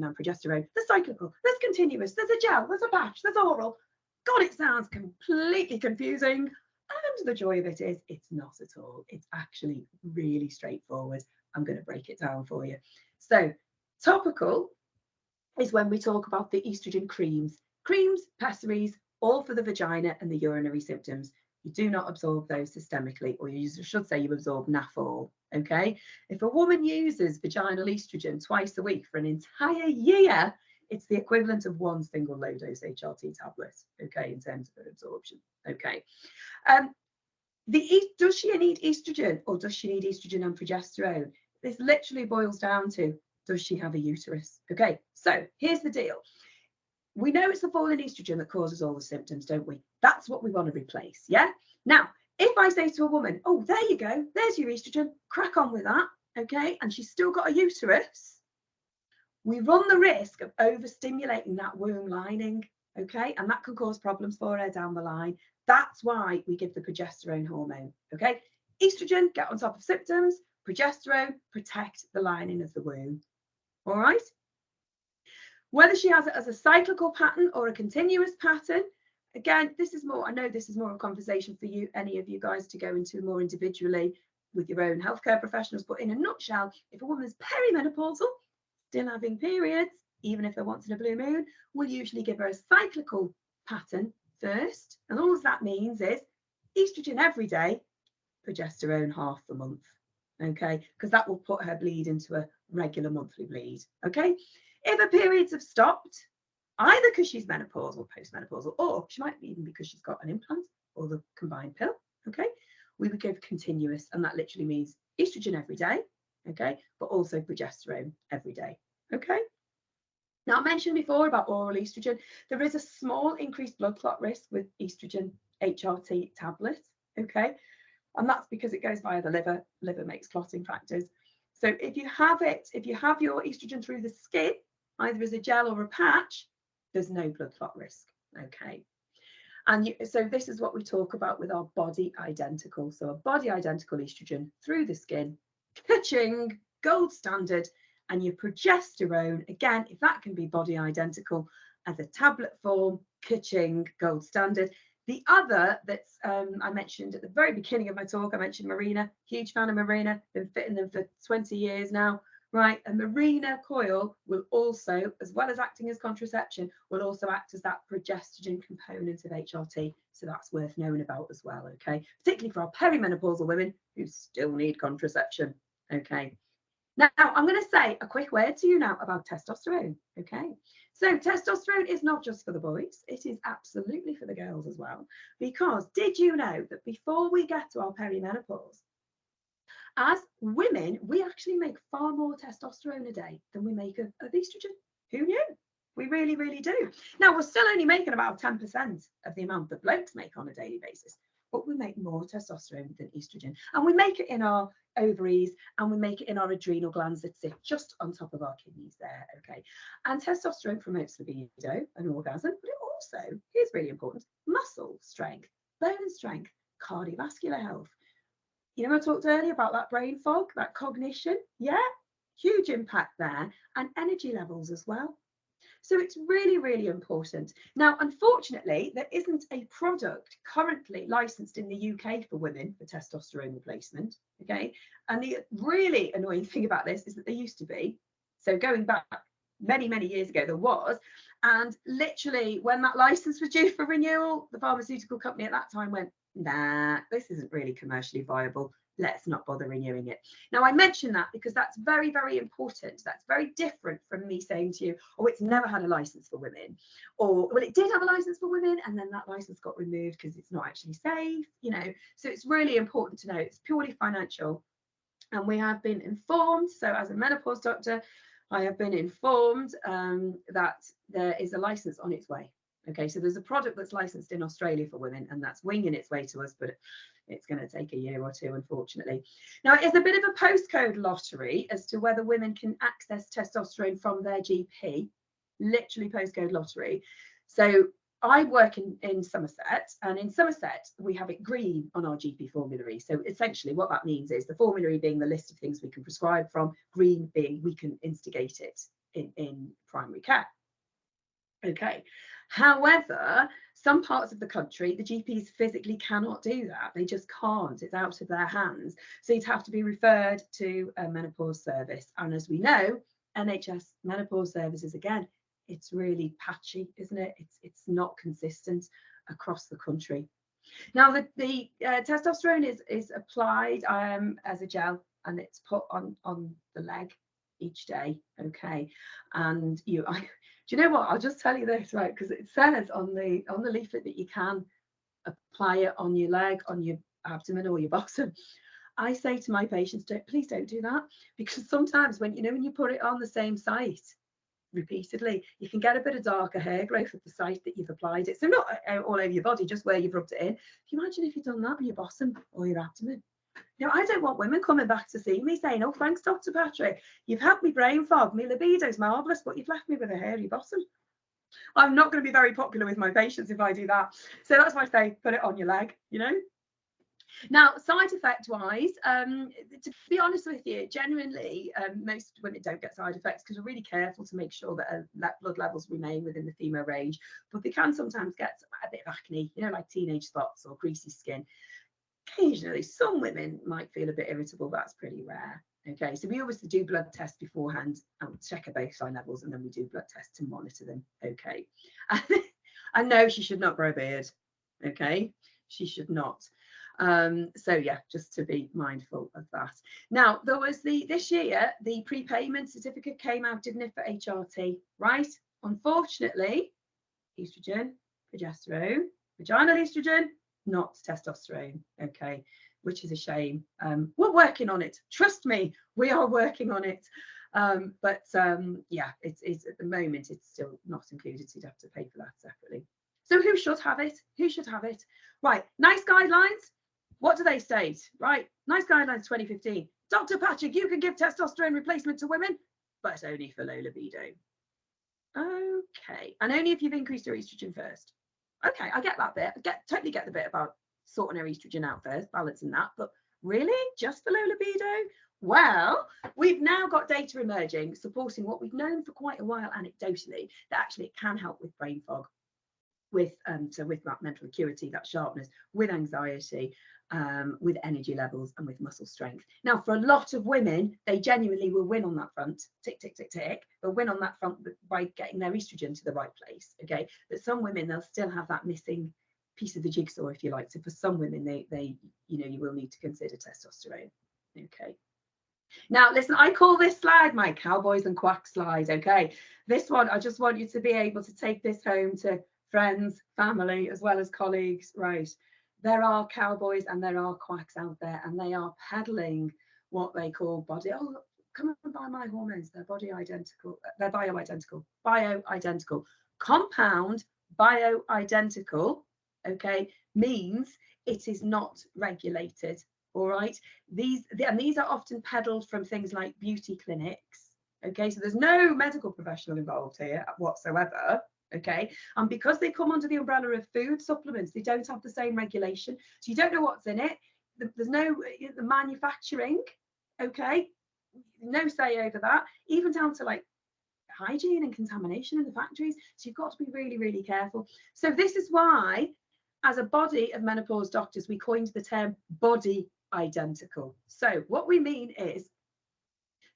and progesterone, there's cyclical, there's continuous, there's a gel, there's a patch, there's oral. God, it sounds completely confusing. And the joy of it is it's not at all. It's actually really straightforward. I'm going to break it down for you. So topical is when we talk about the estrogen creams, pessaries, all for the vagina and the urinary symptoms. You do not absorb those systemically, or you should say you absorb NAFOL, okay? If a woman uses vaginal estrogen twice a week for an entire year, it's the equivalent of one single low-dose HRT tablet, okay, in terms of absorption, okay? Does she need estrogen, or does she need estrogen and progesterone? This literally boils down to, does she have a uterus? Okay, so here's the deal. We know it's the fall in estrogen that causes all the symptoms, don't we? That's what we want to replace. Yeah. Now, if I say to a woman, oh, there you go, there's your estrogen, crack on with that, okay, and she's still got a uterus, we run the risk of overstimulating that womb lining, okay, and that can cause problems for her down the line. That's why we give the progesterone hormone, okay. Estrogen, get on top of symptoms. Progesterone, protect the lining of the womb. All right. Whether she has it as a cyclical pattern or a continuous pattern, again, this is more, I know this is more of a conversation for you, any of you guys, to go into more individually with your own healthcare professionals. But in a nutshell, if a woman is perimenopausal, still having periods, even if they're once in a blue moon, we'll usually give her a cyclical pattern first. And all that means is estrogen every day, progesterone half the month, okay, because that will put her bleed into a regular monthly bleed, okay. If her periods have stopped, either because she's menopausal, postmenopausal, or she might even be because she's got an implant or the combined pill, okay, we would give continuous, and that literally means estrogen every day, okay, but also progesterone every day, okay. Now, I mentioned before about oral estrogen. There is a small increased blood clot risk with estrogen HRT tablets, okay. And that's because it goes via the liver. Liver makes clotting factors. So if you have your estrogen through the skin, either as a gel or a patch, there's no blood clot risk. Okay. And so this is what we talk about with our body identical. So a body identical estrogen through the skin, ka-ching, gold standard. And your progesterone, again, if that can be body identical as a tablet form, ka-ching, gold standard. The other that's I mentioned at the very beginning of my talk, I mentioned Marina, huge fan of Marina, been fitting them for 20 years now, right? A Marina coil will also, as well as acting as contraception, will also act as that progestogen component of HRT. So that's worth knowing about as well, okay? Particularly for our perimenopausal women who still need contraception, okay? Now, I'm going to say a quick word to you now about testosterone, okay? So testosterone is not just for the boys, it is absolutely for the girls as well. Because did you know that before we get to our perimenopause, as women, we actually make far more testosterone a day than we make of estrogen? Who knew? We really, really do. Now, we're still only making about 10% of the amount that blokes make on a daily basis, but we make more testosterone than estrogen. And we make it in our ovaries, and we make it in our adrenal glands that sit just on top of our kidneys there, okay? And testosterone promotes libido and orgasm, but it also, here's really important, muscle strength, bone strength, cardiovascular health. You know, I talked earlier about that brain fog, that cognition, yeah? Huge impact there, and energy levels as well. So it's really, really important. Now, unfortunately, there isn't a product currently licensed in the UK for women for testosterone replacement, okay? And the really annoying thing about this is that there used to be. So going back many, many years ago, there was. And literally, when that license was due for renewal, the pharmaceutical company at that time went, nah, this isn't really commercially viable. Let's not bother renewing it. Now, I mention that because that's very, very important. That's very different from me saying to you, oh, it's never had a license for women, or, well, it did have a license for women, and then that license got removed because it's not actually safe, you know. So it's really important to know it's purely financial. And we have been informed, so as a menopause doctor, I have been informed that there is a license on its way. Okay, so there's a product that's licensed in Australia for women, and that's winging its way to us, but it's going to take a year or two, unfortunately. Now, it's a bit of a postcode lottery as to whether women can access testosterone from their GP, literally postcode lottery. So I work in Somerset, and in Somerset, we have it green on our GP formulary. So essentially what that means is the formulary being the list of things we can prescribe from, green being we can instigate it in primary care. Okay. However, some parts of the country, the GPs physically cannot do that. They just can't. It's out of their hands. So you'd have to be referred to a menopause service. And as we know, NHS menopause services, again, it's really patchy, isn't it? It's not consistent across the country. Now, the testosterone is applied as a gel, and it's put on the leg each day. Okay. And do you know what? I'll just tell you this, right? Because it says on the leaflet that you can apply it on your leg, on your abdomen, or your bottom. I say to my patients, please don't do that, because sometimes when you put it on the same site, repeatedly, you can get a bit of darker hair growth at the site that you've applied it. So not all over your body, just where you've rubbed it in. Can you imagine if you'd done that on your bosom or your abdomen? You know, I don't want women coming back to see me saying, oh, thanks, Dr. Patrick. You've helped me brain fog. My libido's marvellous, but you've left me with a hairy bottom. I'm not going to be very popular with my patients if I do that. So that's why I say, put it on your leg, you know. Now, side effect wise, to be honest with you, genuinely, most women don't get side effects because we're really careful to make sure that blood levels remain within the FEMO range, but they can sometimes get a bit of acne, you know, like teenage spots or greasy skin. Occasionally, some women might feel a bit irritable. That's pretty rare. Okay, so we always do blood tests beforehand and check our baseline levels, and then we do blood tests to monitor them. Okay, I know she should not grow a beard. Okay, she should not. So yeah, just to be mindful of that. Now, there was this year the prepayment certificate came out, didn't it, for HRT, right? Unfortunately, estrogen, progesterone, vaginal estrogen, not testosterone. Okay, which is a shame. We're working on it. Trust me, we are working on it. But yeah, it's at the moment it's still not included, so you'd have to pay for that separately. So who should have it? Who should have it? Right, NICE guidelines. What do they state? Right, NICE guidelines 2015. Dr. Patrick, you can give testosterone replacement to women, but only for low libido. Okay, and only if you've increased your estrogen first. Okay, I get that bit. Totally get the bit about sorting our estrogen out first, balancing that. But really, just for low libido? Well, we've now got data emerging supporting what we've known for quite a while anecdotally, that actually it can help with brain fog, with that mental acuity, that sharpness, with anxiety, with energy levels, and with muscle strength. Now, for a lot of women, they genuinely will win on that front. Tick, tick, tick, tick. They'll win on that front by getting their estrogen to the right place. Okay, but some women, they'll still have that missing piece of the jigsaw, if you like. So for some women, they you know, you will need to consider testosterone. Okay. Now, listen, I call this slide my cowboys and quack slide. Okay, this one, I just want you to be able to take this home to friends, family, as well as colleagues. Right, there are cowboys and there are quacks out there, and they are peddling what they call body. Oh, come and buy my hormones. They're body identical. They're bioidentical. Bioidentical. Compound bioidentical. Okay, means it is not regulated. All right, these are often peddled from things like beauty clinics. Okay, so there's no medical professional involved here whatsoever. Okay, and because they come under the umbrella of food supplements, they don't have the same regulation, so you don't know what's in it. There's no the manufacturing. Okay, no say over that, even down to like hygiene and contamination in the factories. So you've got to be really, really careful. So this is why, as a body of menopause doctors, we coined the term body identical. So what we mean is,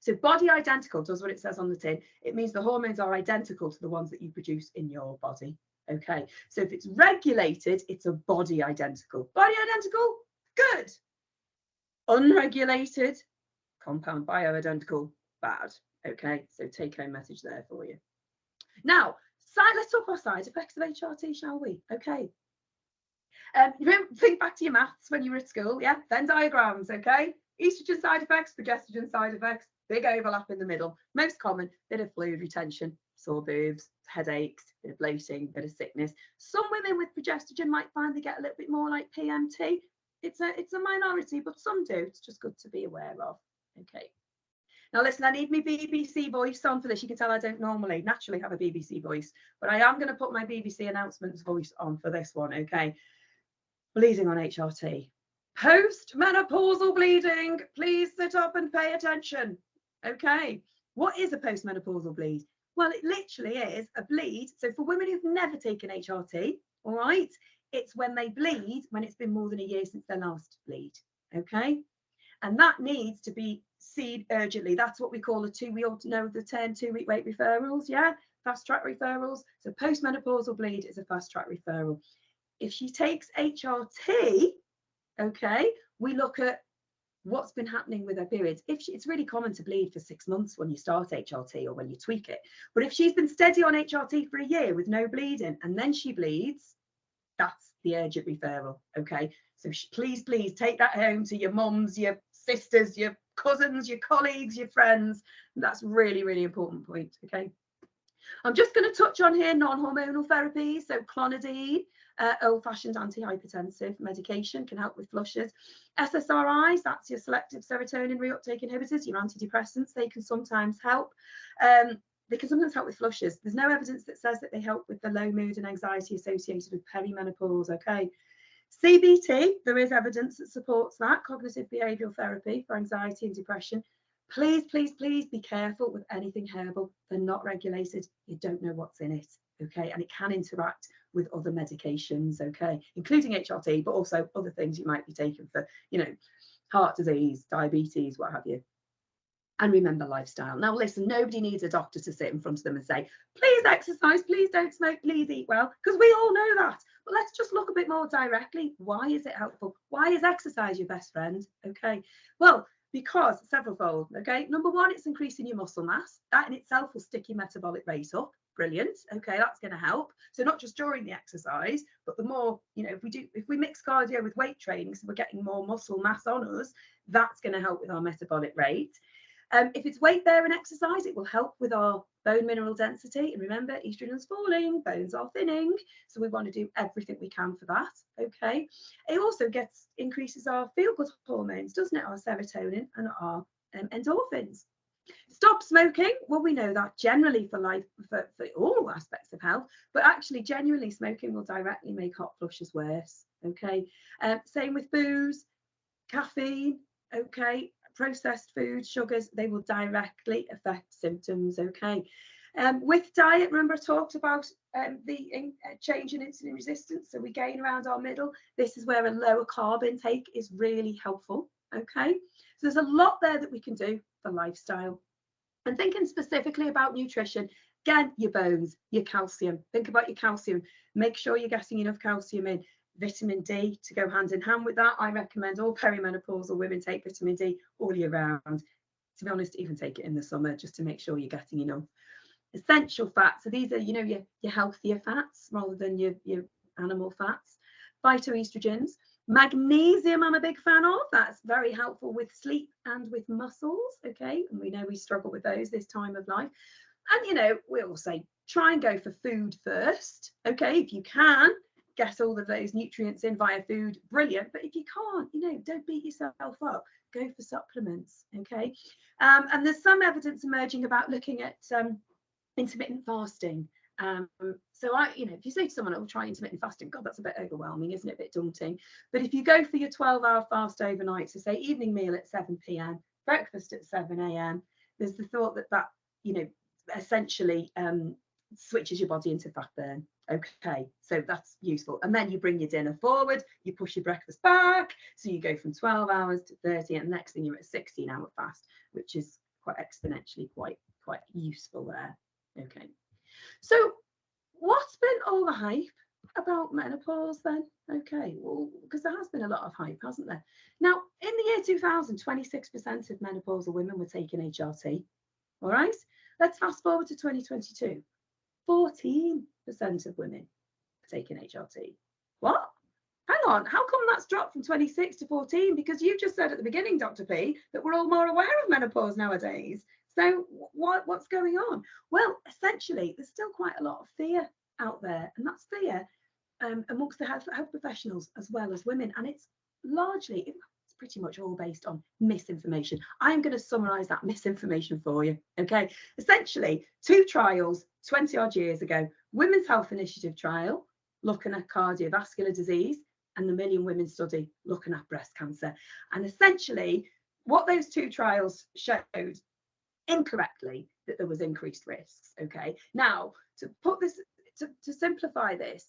so body identical does what it says on the tin. It means the hormones are identical to the ones that you produce in your body. Okay, so if it's regulated, it's a body identical. Body identical, good. Unregulated, compound bioidentical, bad. Okay, so take home message there for you. Now, let's talk about side effects of HRT, shall we? Okay. Think back to your maths when you were at school, yeah? Venn diagrams, okay? Estrogen side effects, progesterone side effects, big overlap in the middle. Most common, bit of fluid retention, sore boobs, headaches, bit of bloating, bit of sickness. Some women with progesterone might find they get a little bit more like PMT. It's a minority, but some do. It's just good to be aware of. Okay. Now listen, I need my BBC voice on for this. You can tell I don't normally naturally have a BBC voice, but I am going to put my BBC announcements voice on for this one, okay? Bleeding on HRT. Post-menopausal bleeding. Please sit up and pay attention. Okay. What is a post-menopausal bleed? Well, it literally is a bleed. So for women who've never taken HRT, all right, it's when they bleed when it's been more than a year since their last bleed. Okay. And that needs to be seen urgently. That's what we call we all know the term 2-week wait referrals. Yeah. Fast track referrals. So post-menopausal bleed is a fast track referral. If she takes HRT, okay, we look at what's been happening with her periods. It's really common to bleed for 6 months when you start HRT or when you tweak it. But if she's been steady on HRT for a year with no bleeding and then she bleeds, that's the urgent referral, okay? So please take that home to your mums, your sisters, your cousins, your colleagues, your friends. That's really, really important point, okay? I'm just going to touch on here non-hormonal therapies. So clonidine, old-fashioned antihypertensive medication, can help with flushes. SSRIs, that's your selective serotonin reuptake inhibitors, your antidepressants, they can sometimes help. They can sometimes help with flushes. There's no evidence that says that they help with the low mood and anxiety associated with perimenopause, okay? CBT, there is evidence that supports that, cognitive behavioural therapy for anxiety and depression. Please, please, please be careful with anything herbal. They're not regulated. You don't know what's in it, okay? And it can interact with other medications, okay, including HRT, but also other things you might be taking for, you know, heart disease, diabetes, what have you. And remember lifestyle. Now, listen, nobody needs a doctor to sit in front of them and say, please exercise, please don't smoke, please eat well, because we all know that. But let's just look a bit more directly. Why is it helpful? Why is exercise your best friend? Okay, well, because several fold. Okay, number one, it's increasing your muscle mass. That in itself will stick your metabolic rate up. Brilliant. Okay, that's going to help. So not just during the exercise, but the more, you know, if we mix cardio with weight training, so we're getting more muscle mass on us, that's going to help with our metabolic rate. If it's weight bearing exercise, it will help with our bone mineral density. And remember, estrogen's falling, bones are thinning. So we want to do everything we can for that. Okay. It also increases our feel-good hormones, doesn't it? Our serotonin and our endorphins. Stop smoking. Well, we know that generally for life, for all aspects of health, but actually genuinely smoking will directly make hot flushes worse. Okay. Same with booze, caffeine. Okay. Processed food, sugars, they will directly affect symptoms. Okay. With diet, remember I talked about the change in insulin resistance, so we gain around our middle. This is where a lower carb intake is really helpful. Okay, so there's a lot there that we can do for lifestyle. And thinking specifically about nutrition, again, your bones, your calcium. Think about your calcium. Make sure you're getting enough calcium in. Vitamin D to go hand in hand with that. I recommend all perimenopausal women take vitamin D all year round. To be honest, even take it in the summer just to make sure you're getting enough. Essential fats. So these are, you know, your healthier fats rather than your animal fats. Phytoestrogens. Magnesium, I'm a big fan of. That's very helpful with sleep and with muscles. Okay, and we know we struggle with those this time of life. And, you know, we all say try and go for food first. Okay, if you can get all of those nutrients in via food, brilliant. But if you can't, you know, don't beat yourself up. Go for supplements. Okay, and there's some evidence emerging about looking at intermittent fasting. So if you say to someone, "Oh, try intermittent fasting," God, that's a bit overwhelming, isn't it? A bit daunting. But if you go for your 12-hour fast overnight, so say evening meal at 7 p.m, breakfast at 7 a.m, there's the thought that you know, essentially switches your body into fat burn. Okay, so that's useful. And then you bring your dinner forward, you push your breakfast back, so you go from 12 hours to 30, and next thing you're at a 16-hour fast, which is quite exponentially quite useful there. Okay, so what's been all the hype about menopause then? Okay, well, because there has been a lot of hype, hasn't there? Now, in the year 2000, 26% of menopausal women were taking HRT. All right, let's fast forward to 2022. 14% of women are taking HRT. What? Hang on, how come that's dropped from 26 to 14? Because you just said at the beginning, Dr. P, that we're all more aware of menopause nowadays. So what's going on? Well, essentially, there's still quite a lot of fear out there, and that's fear amongst the health professionals as well as women. And it's pretty much all based on misinformation. I'm going to summarize that misinformation for you. Okay, essentially, 2 trials 20 odd years ago: Women's Health Initiative trial looking at cardiovascular disease, and the Million Women study looking at breast cancer. And essentially, what those 2 trials showed incorrectly, that there was increased risks. Okay, now to put this to simplify this,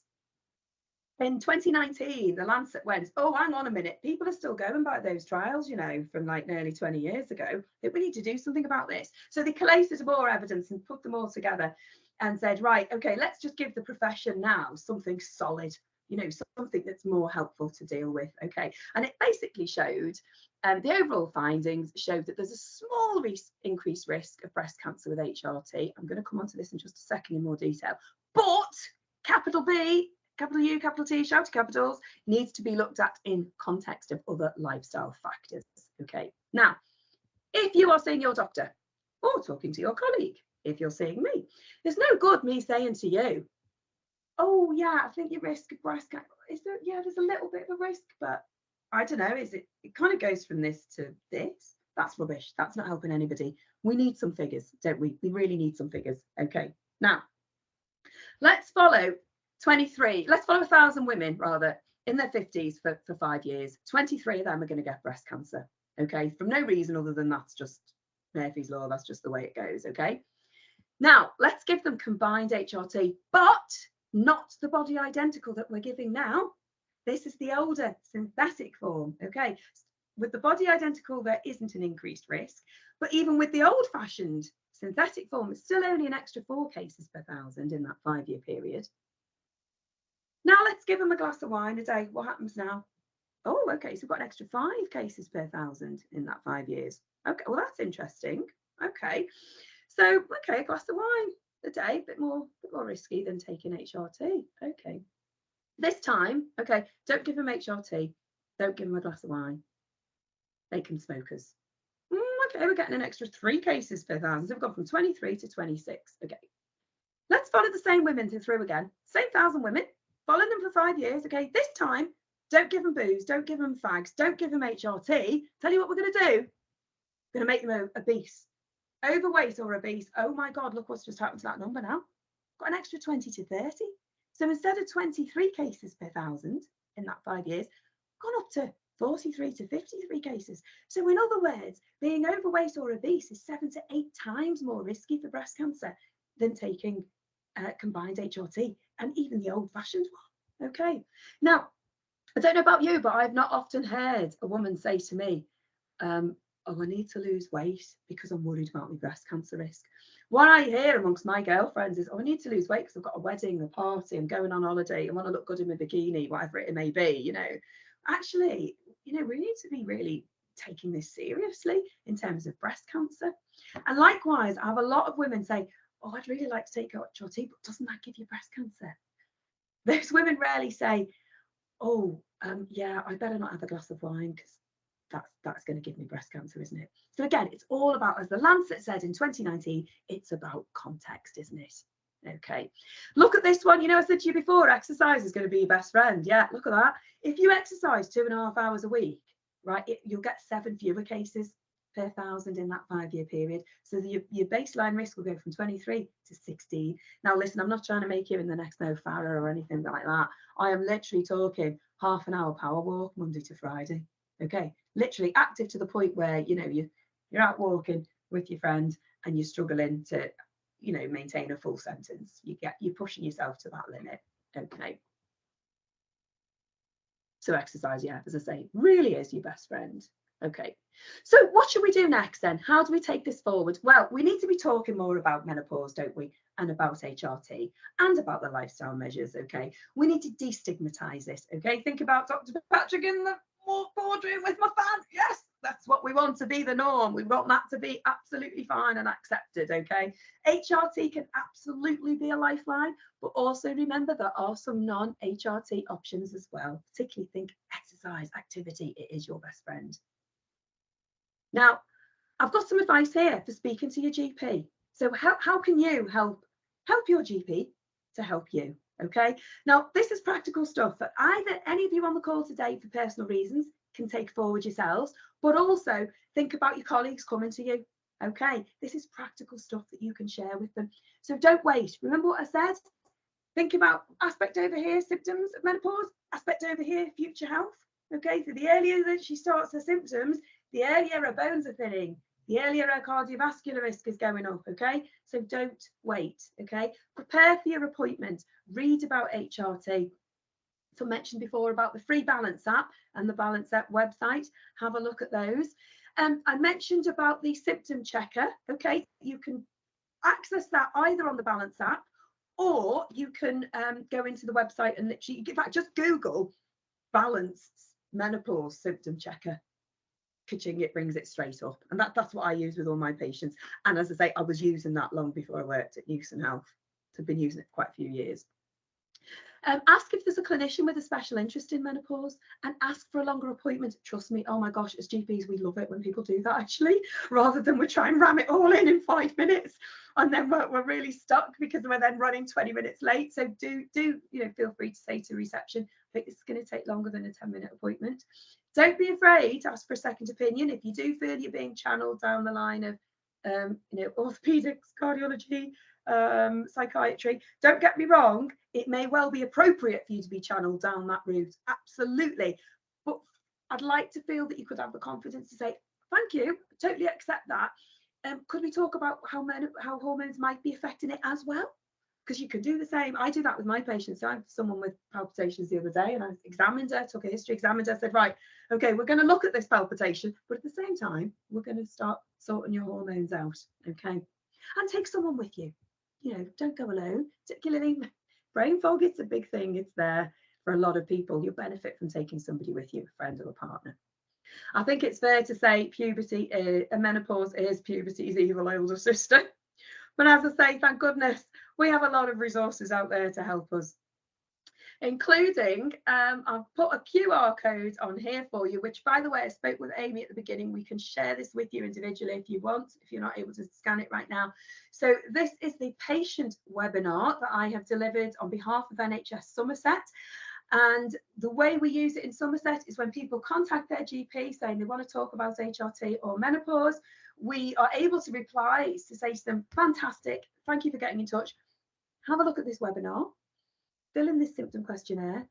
in 2019, the Lancet went, oh, hang on a minute, people are still going by those trials, you know, from like nearly 20 years ago, that we need to do something about this. So they collated more evidence and put them all together and said, right, okay, let's just give the profession now something solid, you know, something that's more helpful to deal with. Okay, and it basically showed, the overall findings showed that there's a small increased risk of breast cancer with HRT. I'm going to come on to this in just a second in more detail, but capital B, capital U, capital T, shouty capitals, needs to be looked at in context of other lifestyle factors. Okay, now, if you are seeing your doctor or talking to your colleague, if you're seeing me. There's no good me saying to you, oh yeah, I think your risk of breast cancer is there. Yeah, there's a little bit of a risk, but I don't know. Is it? It kind of goes from this to this. That's rubbish. That's not helping anybody. We need some figures, don't we? We really need some figures. Okay. Now, let's follow 23. Let's follow 1,000 women rather in their 50s for 5 years. 23 of them are going to get breast cancer. Okay, from no reason other than that's just Murphy's law. That's just the way it goes. Okay. Now, let's give them combined HRT, but not the body identical that we're giving now. This is the older synthetic form. Okay. With the body identical, there isn't an increased risk, but even with the old-fashioned synthetic form, it's still only an extra 4 cases per 1,000 in that 5-year period. Now let's give them a glass of wine a day. What happens now? Oh, okay, so we've got an extra 5 cases per 1,000 in that 5 years. Okay, well, that's interesting. Okay, so, okay, a glass of wine a day, a bit more risky than taking HRT. Okay. This time, okay, don't give them HRT. Don't give them a glass of wine. Make them smokers. Okay, we're getting an extra 3 cases per 1,000. So we've gone from 23 to 26. Okay. Let's follow the same women through again. Same 1,000 women. Follow them for 5 years. Okay. This time, don't give them booze. Don't give them fags. Don't give them HRT. Tell you what we're going to do. We're going to make them obese. Overweight or obese. Oh my God, look what's just happened to that number now. Got an extra 20 to 30. So instead of 23 cases per 1,000 in that 5 years, gone up to 43 to 53 cases. So in other words, being overweight or obese is 7 to 8 times more risky for breast cancer than taking combined HRT and even the old-fashioned one. Okay. Now, I don't know about you, but I've not often heard a woman say to me, oh, I need to lose weight because I'm worried about my breast cancer risk. What I hear amongst my girlfriends is, oh, I need to lose weight because I've got a wedding, a party, I'm going on holiday, I want to look good in my bikini, whatever it may be, you know. Actually, you know, we need to be really taking this seriously in terms of breast cancer. And likewise, I have a lot of women say, oh, I'd really like to take HRT, but doesn't that give you breast cancer? Those women rarely say, oh, yeah, I better not have a glass of wine because that's going to give me breast cancer, isn't it? So again, it's all about, as the Lancet said in 2019, it's about context, isn't it? Okay, look at this one. You know, I said to you before, exercise is going to be your best friend. Yeah, look at that. If you exercise 2.5 hours a week, right, you'll get 7 fewer cases per 1,000 in that 5-year period. So your baseline risk will go from 23 to 16. Now, listen, I'm not trying to make you in the next Mo Farah or anything like that. I am literally talking half an hour power walk Monday to Friday. Okay, literally active to the point where, you know, you're out walking with your friend and you're struggling to, you know, maintain a full sentence. You're pushing yourself to that limit. Okay. So exercise, yeah, as I say, really is your best friend. Okay. So what should we do next then? How do we take this forward? Well, we need to be talking more about menopause, don't we? And about HRT and about the lifestyle measures. Okay. We need to destigmatize this. Okay. Think about Dr. Patrick in the boardroom with my fan. Yes, that's what we want to be the norm. We want that to be absolutely fine and accepted. Okay. HRT can absolutely be a lifeline, but also remember there are some non-HRT options as well. Particularly think exercise, activity. It is your best friend. Now, I've got some advice here for speaking to your GP. So how can you help your GP to help you? Okay. Now, this is practical stuff that either any of you on the call today for personal reasons can take forward yourselves, but also think about your colleagues coming to you. Okay. This is practical stuff that you can share with them. So don't wait. Remember what I said? Think about aspect over here, symptoms of menopause, aspect over here, future health. Okay. So the earlier that she starts her symptoms, the earlier her bones are thinning, the earlier her cardiovascular risk is going up. Okay, so don't wait. Okay, prepare for your appointment, read about HRT. So I mentioned before about the free Balance app and the Balance app website. Have a look at those. I mentioned about the symptom checker. Okay, you can access that either on the Balance app or you can go into the website and literally, in fact, just Google Balance menopause symptom checker. Ka-ching, it brings it straight up, and that's what I use with all my patients. And as I say, I was using that long before I worked at Newson Health, so I've been using it for quite a few years. Ask if there's a clinician with a special interest in menopause, and ask for a longer appointment. Trust me, oh my gosh, as GPs we love it when people do that, actually, rather than we try and ram it all in 5 minutes. and then we're really stuck because we're then running 20 minutes late. So do feel free to say to reception, I think this is going to take longer than a 10-minute appointment. Don't be afraid to ask for a second opinion. If you do feel you're being channeled down the line of orthopedics, cardiology, psychiatry, don't get me wrong, it may well be appropriate for you to be channeled down that route, absolutely, but I'd like to feel that you could have the confidence to say thank you, totally accept that. Could we talk about how hormones might be affecting it as well? Because you can do the same. I do that with my patients. I had someone with palpitations the other day, and I examined her, took a history, examined her, said, right, okay, we're going to look at this palpitation, but at the same time, we're going to start sorting your hormones out, okay? And take someone with you. Don't go alone. Particularly brain fog, it's a big thing. It's there for a lot of people. You'll benefit from taking somebody with you, a friend or a partner. I think it's fair to say menopause is puberty's evil older sister. But as I say, thank goodness, we have a lot of resources out there to help us, including, I've put a QR code on here for you, which, by the way, I spoke with Amy at the beginning. We can share this with you individually if you want, if you're not able to scan it right now. So this is the patient webinar that I have delivered on behalf of NHS Somerset. And the way we use it in Somerset is when people contact their GP saying they want to talk about HRT or menopause, we are able to reply to say to them, fantastic, thank you for getting in touch. Have a look at this webinar, fill in this symptom questionnaire,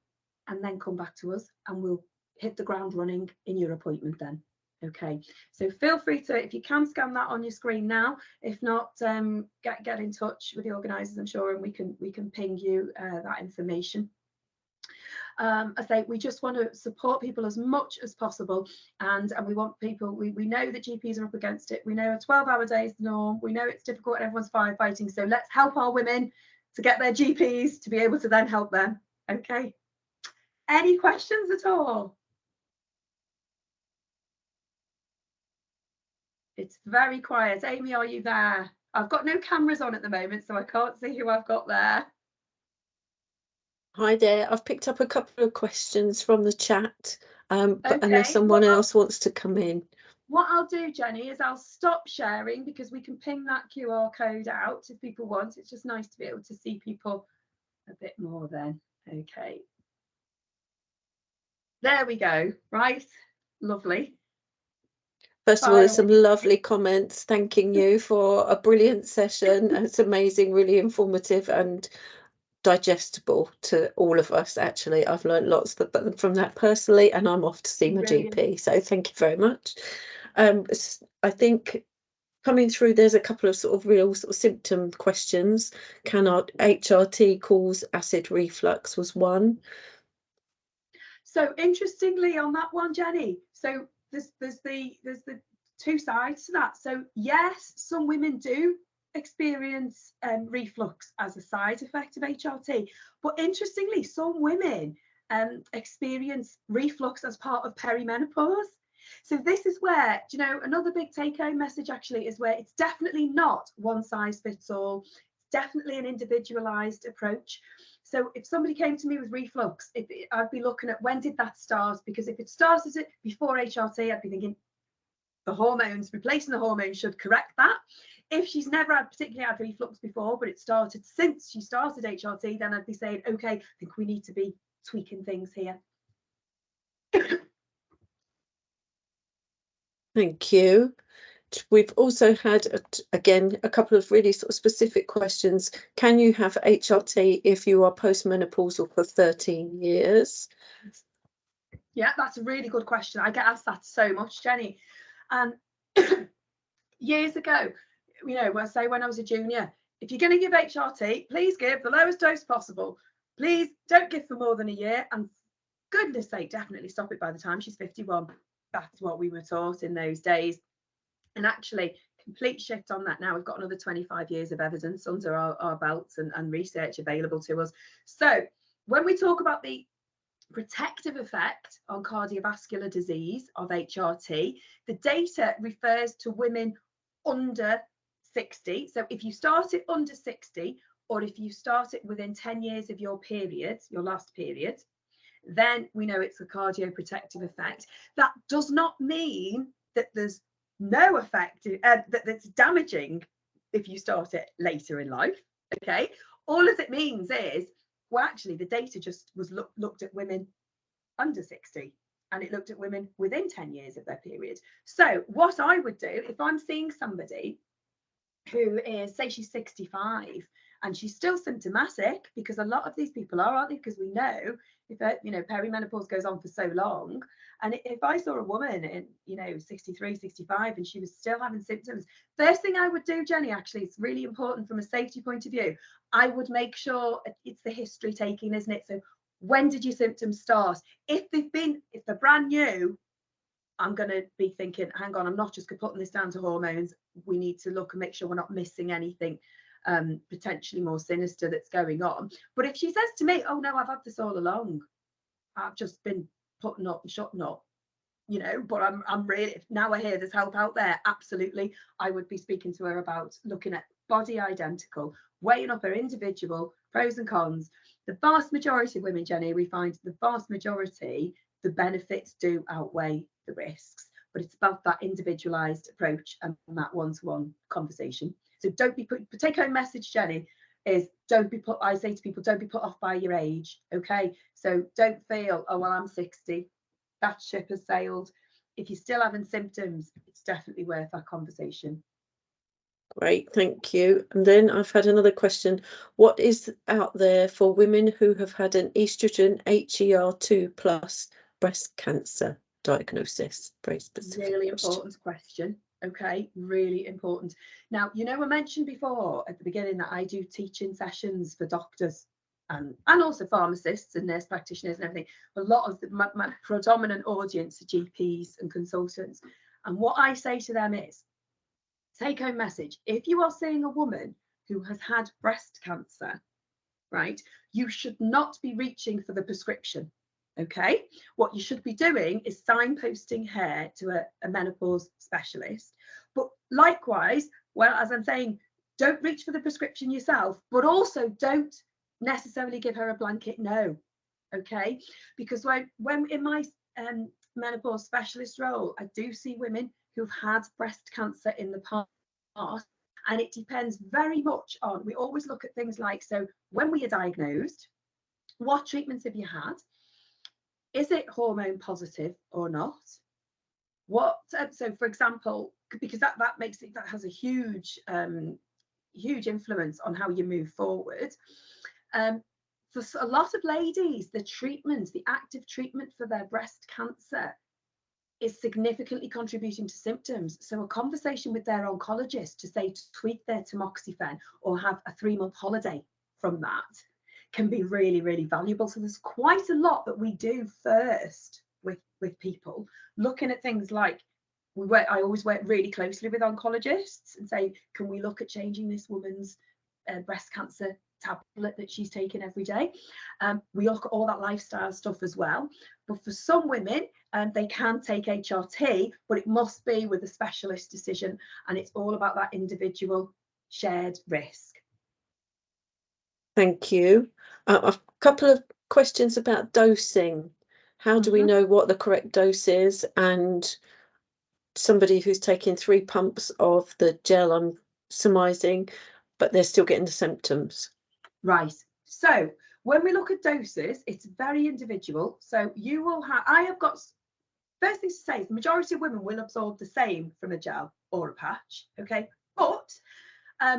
and then come back to us and we'll hit the ground running in your appointment then. Okay, so feel free to, if you can, scan that on your screen now. If not, get in touch with the organisers, I'm sure, and we can ping you that information. I say we just want to support people as much as possible, and we want people, we know that GPs are up against it. We know a 12-hour day is the norm. We know it's difficult and everyone's firefighting, so let's help our women to get their GPs to be able to then help them. Okay, any questions at all? It's very quiet. Amy, are you there? I've got no cameras on at the moment, so I can't see who I've got there. Hi there. I've picked up a couple of questions from the chat, but okay, unless someone else wants to come in. What I'll do, Jenny, is I'll stop sharing because we can ping that QR code out if people want. It's just nice to be able to see people a bit more then. Okay. There we go. Right. Lovely. First of all, there's some lovely comments thanking you for a brilliant session. It's amazing, really informative and digestible to all of us. Actually, I've learned lots from that personally, and I'm off to see my GP, so thank you very much. I think coming through, there's a couple of sort of real sort of symptom questions. Can HRT cause acid reflux? Was one. So interestingly on that one, Jenny, so there's the two sides to that. So yes, some women do experience reflux as a side effect of HRT, but interestingly, some women experience reflux as part of perimenopause. So this is where, you know, another big take-home message actually is where it's definitely not one size fits all. It's definitely an individualized approach. So if somebody came to me with reflux, I'd be looking at when did that start? Because if it started before HRT, I'd be thinking the hormones, replacing the hormones should correct that. If she's never particularly had reflux before, but it started since she started HRT, then I'd be saying, okay, I think we need to be tweaking things here. Thank you. We've also had, again, a couple of really sort of specific questions. Can you have HRT if you are postmenopausal for 13 years? Yeah, that's a really good question. I get asked that so much, Jenny. And years ago, you know, I say when I was a junior, if you're going to give HRT, please give the lowest dose possible. Please don't give for more than a year. And goodness sake, definitely stop it by the time she's 51. That's what we were taught in those days. And actually, complete shift on that now. We've got another 25 years of evidence under our belts and research available to us. So when we talk about the protective effect on cardiovascular disease of HRT, the data refers to women under 60. So if you start it under 60, or if you start it within 10 years of your period, your last period, then we know it's a cardioprotective effect. That does not mean that there's no effect, that it's damaging if you start it later in life. Okay, all as it means is, well, actually the data just was looked at women under 60, and it looked at women within 10 years of their period. So what I would do if I'm seeing somebody who is, say she's 65 and she's still symptomatic, because a lot of these people are, aren't they? Because we know if perimenopause goes on for so long, and if I saw a woman in 63, 65 and she was still having symptoms, first thing I would do, Jenny, actually it's really important from a safety point of view, I would make sure it's the history taking, isn't it? So when did your symptoms start? If they're brand new, I'm going to be thinking, hang on, I'm not just putting this down to hormones. We need to look and make sure we're not missing anything potentially more sinister that's going on. But if she says to me, oh no, I've had this all along, I've just been putting up and shutting up, but I'm really, now I hear there's help out there, absolutely, I would be speaking to her about looking at body identical, weighing up her individual pros and cons. The vast majority of women, Jenny, we find the vast majority, the benefits do outweigh the risks, but it's about that individualized approach and that one-to-one conversation. So don't be take home message, Jenny, is I say to people, don't be put off by your age. Okay, so don't feel, oh well, I'm 60, that ship has sailed. If you're still having symptoms, it's definitely worth that conversation. Great, thank you. And then I've had another question. What is out there for women who have had an estrogen HER2 plus breast cancer diagnosis? Very specific. Really important question. Okay, really important. Now, I mentioned before at the beginning that I do teaching sessions for doctors and also pharmacists and nurse practitioners and everything. A lot of my predominant audience are GPs and consultants. And what I say to them is, take home message, if you are seeing a woman who has had breast cancer, right, you should not be reaching for the prescription. Okay, what you should be doing is signposting her to a menopause specialist. But likewise, well, as I'm saying, don't reach for the prescription yourself, but also don't necessarily give her a blanket no. Okay, because when in my menopause specialist role, I do see women who've had breast cancer in the past, and it depends very much on, we always look at things like, so when were you diagnosed? What treatments have you had? Is it hormone positive or not? What, so for example, because that makes it, that has a huge influence on how you move forward. For a lot of ladies, the active treatment for their breast cancer is significantly contributing to symptoms. So a conversation with their oncologist to say to tweak their tamoxifen or have a 3-month holiday from that can be really, really valuable. So there's quite a lot that we do first with people, looking at things like, I always work really closely with oncologists and say, can we look at changing this woman's breast cancer tablet that she's taking every day? We look at all that lifestyle stuff as well. But for some women, they can take HRT, but it must be with a specialist decision, and it's all about that individual shared risk. Thank you. A couple of questions about dosing. How do we know what the correct dose is? And somebody who's taking 3 pumps of the gel, I'm surmising, but they're still getting the symptoms. Right. So when we look at doses, it's very individual. So you will have, first thing to say is the majority of women will absorb the same from a gel or a patch. Okay. But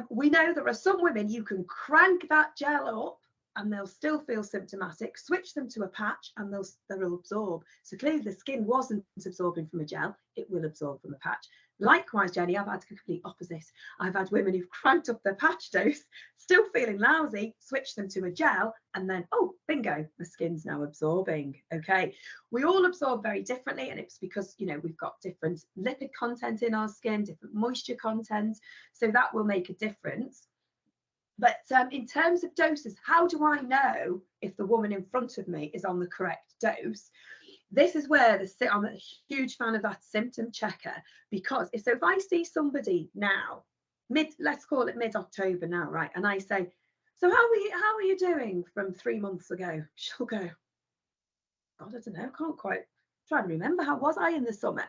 we know there are some women you can crank that gel up and they'll still feel symptomatic, switch them to a patch and they'll absorb. So clearly the skin wasn't absorbing from a gel, it will absorb from a patch. Likewise, Jenny, I've had the complete opposite. I've had women who've cranked up their patch dose, still feeling lousy, switch them to a gel, and then, oh, bingo, the skin's now absorbing. Okay, we all absorb very differently, and it's because, we've got different lipid content in our skin, different moisture content, so that will make a difference. But in terms of doses, how do I know if the woman in front of me is on the correct dose? This is where I'm a huge fan of that symptom checker, because if I see somebody now, let's call it mid-October now, right? And I say, so how are you doing from 3 months ago? She'll go, God, I don't know, can't quite try to remember, how was I in the summer?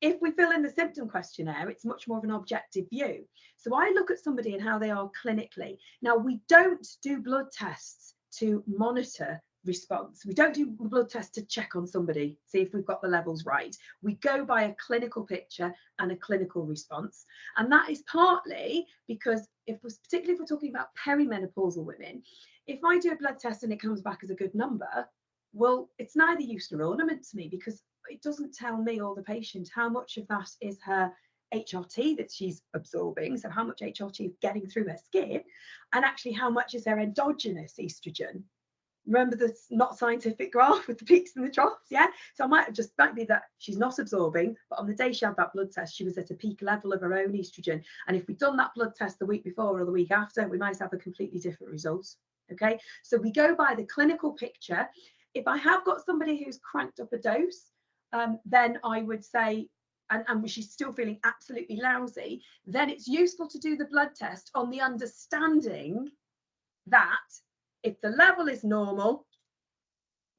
If we fill in the symptom questionnaire, it's much more of an objective view. So I look at somebody and how they are clinically. Now, we don't do blood tests to monitor response. We don't do blood tests to check on somebody, see if we've got the levels right. We go by a clinical picture and a clinical response. And that is partly because particularly if we're talking about perimenopausal women, if I do a blood test and it comes back as a good number, well, it's neither use nor ornament to me, because it doesn't tell me or the patient how much of that is her HRT that she's absorbing, so how much HRT is getting through her skin, and actually how much is her endogenous estrogen. Remember the not scientific graph with the peaks and the troughs? Yeah, so might be that she's not absorbing, but on the day she had that blood test, she was at a peak level of her own estrogen, and if we'd done that blood test the week before or the week after, we might have a completely different result. Okay, so we go by the clinical picture. If I have got somebody who's cranked up a dose, then I would say, and she's still feeling absolutely lousy, then it's useful to do the blood test on the understanding that if the level is normal,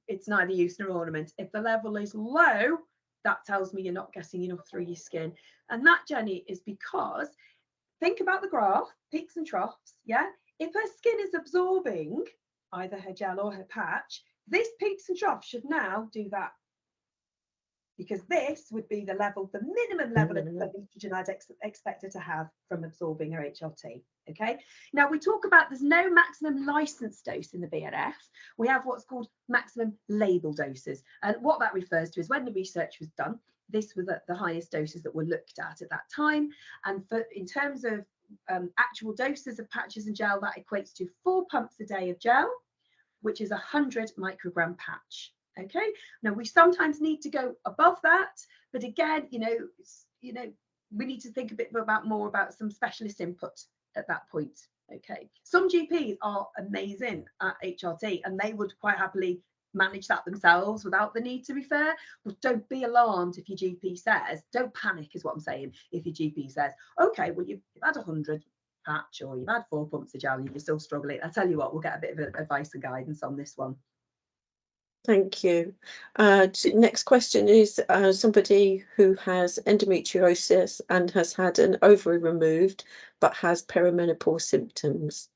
it's neither use nor ornament. If the level is low, that tells me you're not getting enough through your skin. And that, Jenny, is because, think about the graph, peaks and troughs, yeah? If her skin is absorbing either her gel or her patch, this peaks and troughs should now do that. Because this would be the level, the minimum level of estrogen I'd expect her to have from absorbing her HRT. Okay. Now we talk about there's no maximum licensed dose in the BNF. We have what's called maximum label doses, and what that refers to is when the research was done, this was the highest doses that were looked at that time. And in terms of actual doses of patches and gel, that equates to 4 pumps a day of gel, which is 100 microgram patch. Okay, now we sometimes need to go above that, but again, we need to think a bit more about some specialist input at that point. Okay, some GPs are amazing at HRT and they would quite happily manage that themselves without the need to refer. But don't be alarmed if your GP says, don't panic is what I'm saying, if your GP says, okay, well you've had 100 patch or you've had 4 pumps of gel and you're still struggling. I tell you what, we'll get a bit of advice and guidance on this one. Thank you. Next question is somebody who has endometriosis and has had an ovary removed but has perimenopause symptoms.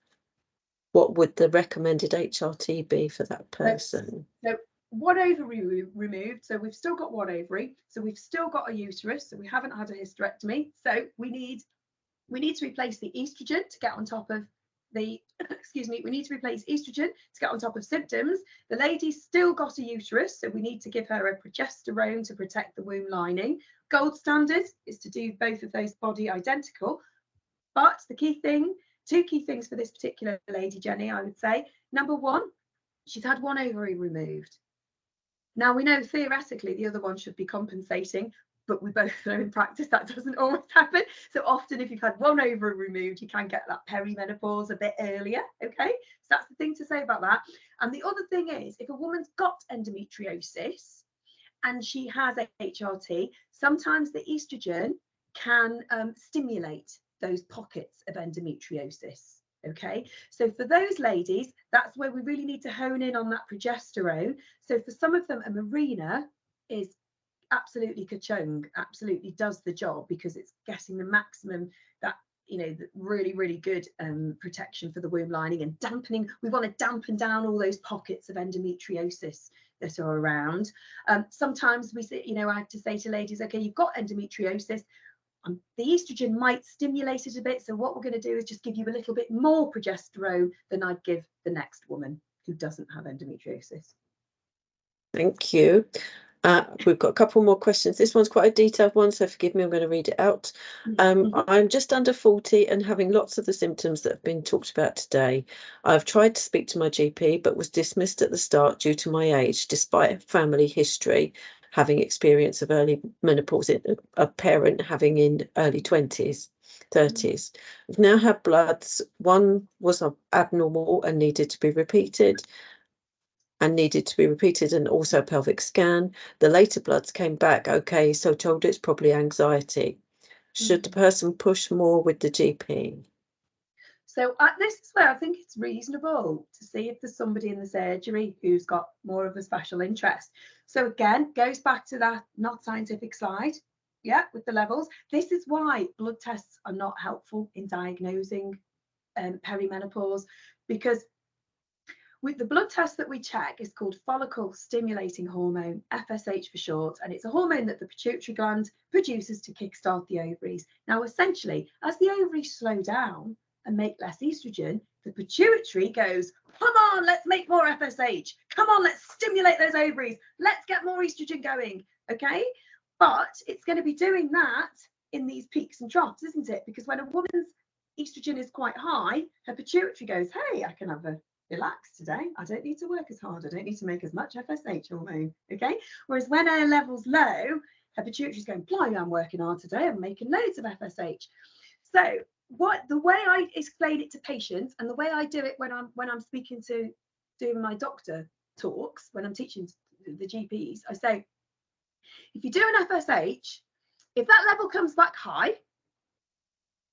What would the recommended HRT be for that person? So one ovary removed, so we've still got one ovary, so we've still got a uterus, so we haven't had a hysterectomy. So we need to replace the estrogen to get on top of the, we need to replace estrogen to get on top of symptoms. The lady's still got a uterus, so we need to give her a progesterone to protect the womb lining. Gold standard is to do both of those body identical. But the key thing, 2 key things for this particular lady, Jenny, I would say. Number 1, she's had one ovary removed. Now we know theoretically the other one should be compensating, but we both know in practice that doesn't always happen. So often if you've had one ovary removed, you can get that perimenopause a bit earlier. Okay, so that's the thing to say about that. And the other thing is, if a woman's got endometriosis and she has a HRT, sometimes the estrogen can stimulate those pockets of endometriosis. Okay, so for those ladies, that's where we really need to hone in on that progesterone. So for some of them, a Mirena is absolutely ka-chung, absolutely does the job, because it's getting the maximum, that really, really good protection for the womb lining and dampening. We want to dampen down all those pockets of endometriosis that are around. Sometimes we say, I have to say to ladies, okay, you've got endometriosis, the estrogen might stimulate it a bit, so what we're going to do is just give you a little bit more progesterone than I'd give the next woman who doesn't have endometriosis. Thank you. We've got a couple more questions. This one's quite a detailed one, so forgive me, I'm going to read it out. I'm just under 40 and having lots of the symptoms that have been talked about today. I've tried to speak to my GP, but was dismissed at the start due to my age, despite family history, having experience of early menopause, a parent having in early 20s, 30s. I've now had bloods. One was abnormal and needed to be repeated. And also a pelvic scan. The later bloods came back okay, so told it's probably anxiety. Should the person push more with the GP? So this is where I think it's reasonable to see if there's somebody in the surgery who's got more of a special interest. So again, goes back to that not scientific slide. yeah, with the levels. This is why blood tests are not helpful in diagnosing perimenopause, because with the blood test that we check is called follicle stimulating hormone, FSH for short, and it's a hormone that the pituitary gland produces to kickstart the ovaries. Now, essentially, as the ovaries slow down and make less estrogen, the pituitary goes, come on, let's make more FSH. Come on, let's stimulate those ovaries. Let's get more estrogen going, okay? But it's going to be doing that in these peaks and troughs, isn't it? Because when a woman's estrogen is quite high, her pituitary goes, hey, I can have a relax today. I don't need to work as hard. I don't need to make as much FSH hormone, okay? Whereas when her level's low, her pituitary's going, blimey, I'm working hard today. I'm making loads of FSH. So the way I explain it to patients, and the way I do it when I'm speaking to doing my doctor talks, when I'm teaching the GPs, I say, if you do an FSH, if that level comes back high,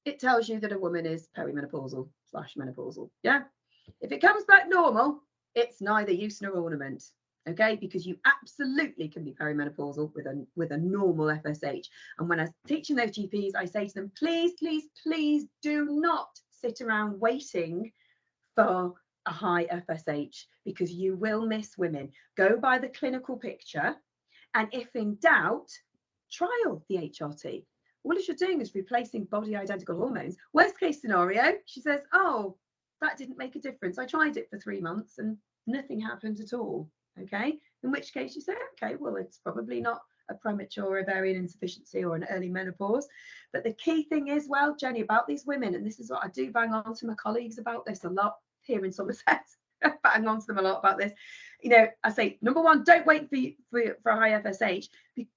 it tells you that a woman is perimenopausal / menopausal. Yeah. If it comes back normal, it's neither use nor ornament. Okay, because you absolutely can be perimenopausal with a normal FSH. And when I'm teaching those GPs, I say to them, please, please, please do not sit around waiting for a high FSH, because you will miss women. Go by the clinical picture, and if in doubt, trial the HRT. All you're doing is replacing body identical hormones. Worst case scenario, she says, oh, that didn't make a difference. I tried it for 3 months and nothing happened at all. Okay, in which case you say, okay, well, it's probably not a premature ovarian insufficiency or an early menopause. But the key thing is, well, Jenny, about these women, and this is what I do bang on to my colleagues about this a lot here in Somerset, bang on to them a lot about this. You know, I say, number one, don't wait for a high FSH.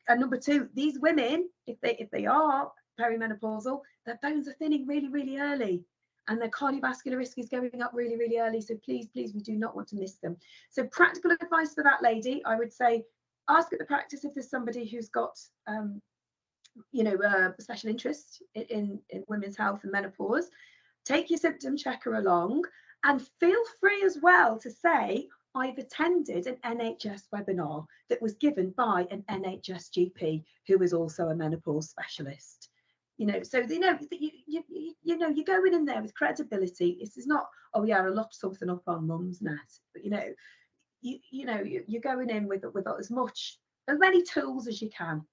And number two, these women, if they are perimenopausal, their bones are thinning really, really early. And their cardiovascular risk is going up really, really early. So please, please, we do not want to miss them. So practical advice for that lady, I would say, ask at the practice if there's somebody who's got, special interest in women's health and menopause. Take your symptom checker along, and feel free as well to say, I've attended an NHS webinar that was given by an NHS GP who is also a menopause specialist. You know, so they know that you're going in there with credibility. This is not, oh yeah, I locked something up on mum's net. But you're going in with as many tools as you can.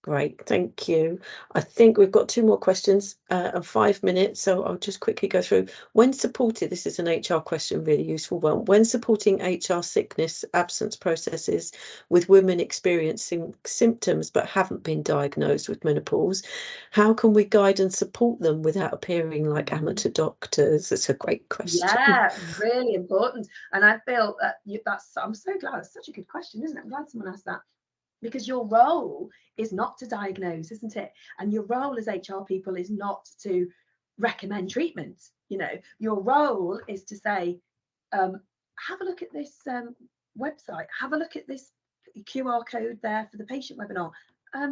Great, thank you. I think we've got 2 more questions and 5 minutes, so I'll just quickly go through. When supported, this is an HR question, really useful one. When supporting HR sickness absence processes with women experiencing symptoms but haven't been diagnosed with menopause, how can we guide and support them without appearing like amateur doctors? That's a great question. Yeah, really important. And I feel that I'm so glad. It's such a good question, isn't it? I'm glad someone asked that. Because your role is not to diagnose, isn't it? And your role as HR people is not to recommend treatment. You know, your role is to say, have a look at this website, have a look at this QR code there for the patient webinar. I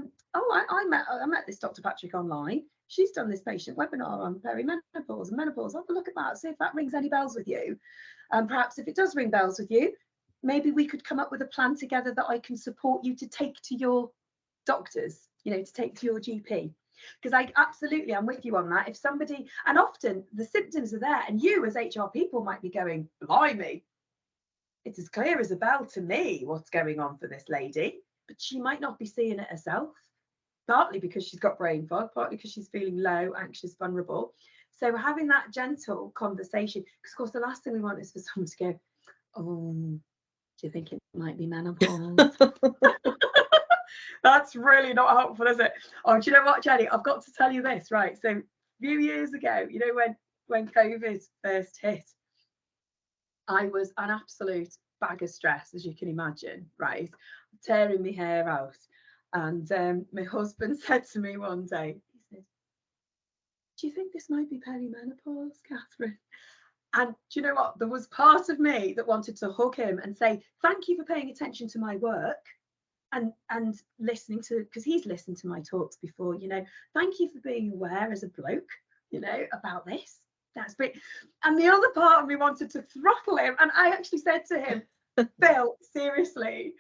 met this Dr. Patrick online. She's done this patient webinar on perimenopause and menopause. Have a look at that, see if that rings any bells with you. And perhaps if it does ring bells with you, maybe we could come up with a plan together that I can support you to take to your doctors, to take to your GP. Because I'm with you on that. If somebody, and often the symptoms are there, and you as HR people might be going, blimey, it's as clear as a bell to me what's going on for this lady, but she might not be seeing it herself, partly because she's got brain fog, partly because she's feeling low, anxious, vulnerable. So having that gentle conversation, because of course the last thing we want is for someone to go, oh, do you think it might be menopause? That's really not helpful, is it? Oh, do you know what, Jenny? I've got to tell you this, right? So a few years ago, when COVID first hit, I was an absolute bag of stress, as you can imagine, right? Tearing my hair out. And my husband said to me one day, he said, do you think this might be perimenopause, Catherine? And do you know what? There was part of me that wanted to hug him and say, thank you for paying attention to my work and listening to, because he's listened to my talks before, thank you for being aware as a bloke, about this. That's great. And the other part of me wanted to throttle him. And I actually said to him, Bill, seriously,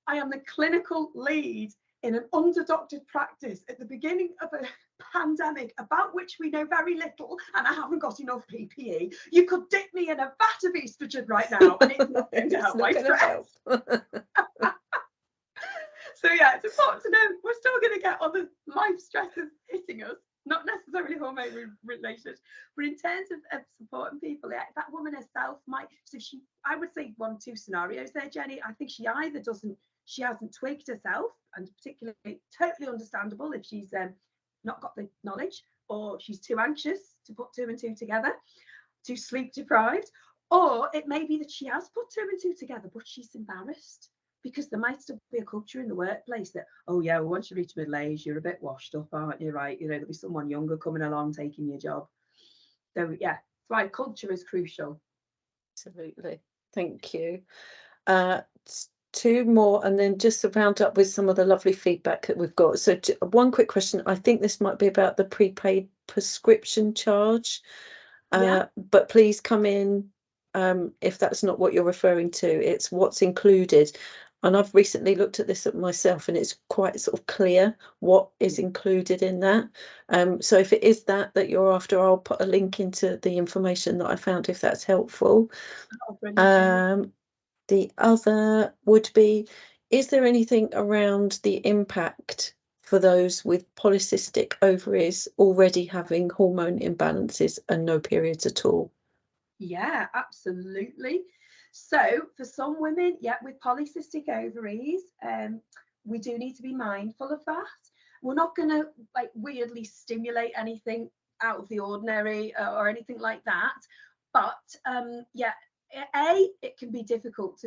I am the clinical lead in an underdoctored practice at the beginning of a pandemic about which we know very little, and I haven't got enough PPE, you could dip me in a vat of estrogen right now and it's not going to help my stress. So yeah, it's important to know we're still going to get other life stresses hitting us, not necessarily hormone related, but in terms of supporting people, yeah, that woman herself might, so she, I would say 1 or 2 scenarios there, Jenny. I think she either she hasn't twigged herself, and particularly totally understandable if she's not got the knowledge, or she's too anxious to put 2 and 2 together, too sleep deprived, or it may be that she has put 2 and 2 together, but she's embarrassed. Because there might still be a culture in the workplace that, oh yeah, well, once you reach middle age, you're a bit washed up, aren't you? Right? You know, there'll be someone younger coming along taking your job. So yeah, that's why culture is crucial. Absolutely. Thank you. 2 more, and then just to round up with some of the lovely feedback that we've got. So one quick question. I think this might be about the prepaid prescription charge. But please come in if that's not what you're referring to. It's what's included. And I've recently looked at this myself, and it's quite sort of clear what is included in that. So if it is that you're after, I'll put a link into the information that I found if that's helpful. The other would be, is there anything around the impact for those with polycystic ovaries already having hormone imbalances and no periods at all? Yeah, absolutely. So for some women, yeah, with polycystic ovaries, we do need to be mindful of that. We're not going to like weirdly stimulate anything out of the ordinary or anything like that. But yeah, it can be difficult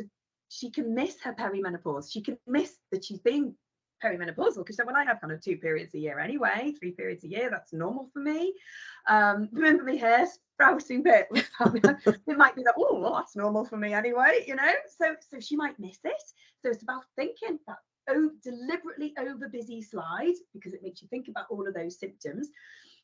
she can miss her perimenopause. She can miss that she's being perimenopausal, because when I have kind of 2 periods a year anyway, 3 periods a year, that's normal for me. Remember my hair sprouting bit, it might be that, oh, well, that's normal for me anyway, you know. So she might miss it. So it's about thinking that deliberately over busy slide, because it makes you think about all of those symptoms.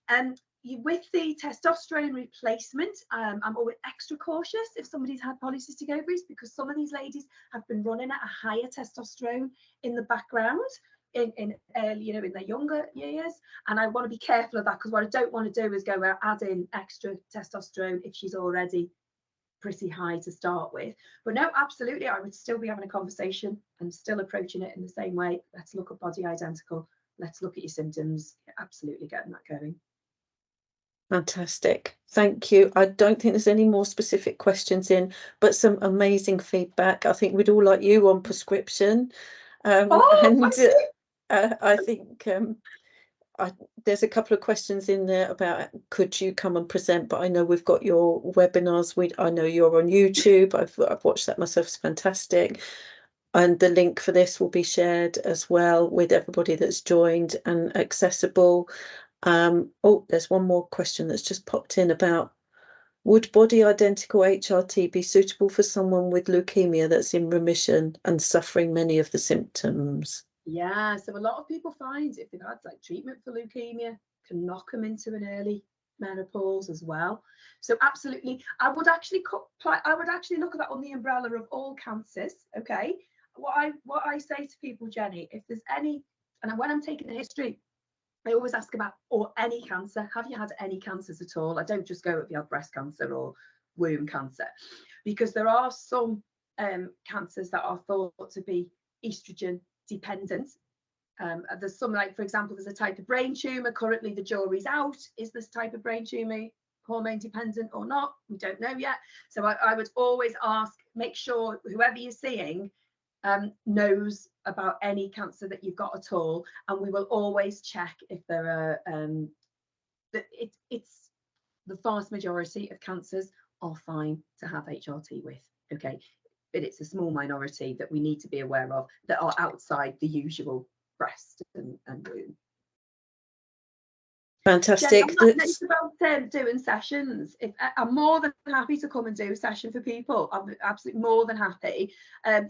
And with the testosterone replacement, I'm always extra cautious if somebody's had polycystic ovaries, because some of these ladies have been running at a higher testosterone in the background in early, you know, in their younger years. And I want to be careful of that, because what I don't want to do is go add in extra testosterone if she's already pretty high to start with. But no, absolutely, I would still be having a conversation and still approaching it in the same way. Let's look at body identical. Let's look at your symptoms. Absolutely getting that going. Fantastic. Thank you. I don't think there's any more specific questions in, but some amazing feedback. I think we'd all like you on prescription. I think there's a couple of questions in there about could you come and present, but I know we've got your webinars. I know you're on YouTube. I've watched that myself. It's fantastic. And the link for this will be shared as well with everybody that's joined and accessible. Oh, there's one more question that's just popped in about, would body identical HRT be suitable for someone with leukemia that's in remission and suffering many of the symptoms? Yeah, so a lot of people find if they've had like treatment for leukemia, can knock them into an early menopause as well. So absolutely, I would actually look at that on the umbrella of all cancers. Okay, what I say to people, Jenny, if there's any, and when I'm taking the history, I always ask about, or any cancer, have you had any cancers at all? I don't just go if you have breast cancer or womb cancer, because there are some cancers that are thought to be estrogen dependent. There's some, like, for example, there's a type of brain tumor, currently the jury's out, is this type of brain tumor hormone dependent or not? We don't know yet. So I would always ask, make sure whoever you're seeing knows about any cancer that you've got at all, and we will always check if there are it's the vast majority of cancers are fine to have HRT with, okay, but it's a small minority that we need to be aware of that are outside the usual breast and womb. Fantastic. It's about doing sessions. I'm more than happy to come and do a session for people. I'm absolutely more than happy. I'm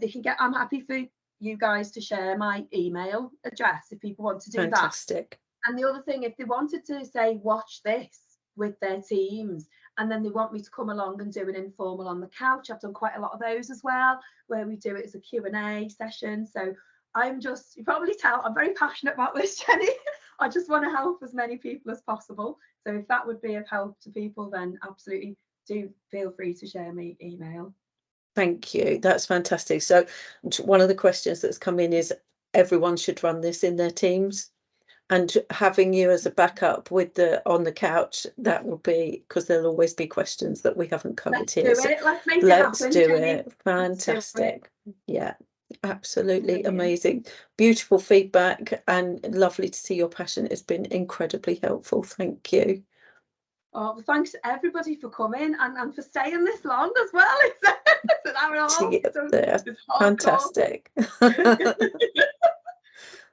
happy for you guys to share my email address if people want to do that. Fantastic. And the other thing, if they wanted to say watch this with their teams, and then they want me to come along and do an informal on the couch, I've done quite a lot of those as well, where we do it as a Q&A session. So I'm just, you probably tell, I'm very passionate about this, Jenny. I just want to help as many people as possible. So if that would be of help to people, then absolutely do feel free to share my email. Thank you. That's fantastic. So one of the questions that's come in is everyone should run this in their teams, and having you as a backup with the on the couch, that will be, because there'll always be questions that we haven't covered Let's here. do it. Let's make Let's it happen, do Jenny. it. Fantastic. Yeah, absolutely Brilliant. amazing. Beautiful feedback and lovely to see your passion. It's been incredibly helpful. Thank you. Oh, well, thanks everybody for coming and for staying this long as well. It's an hour and a half. It's fantastic.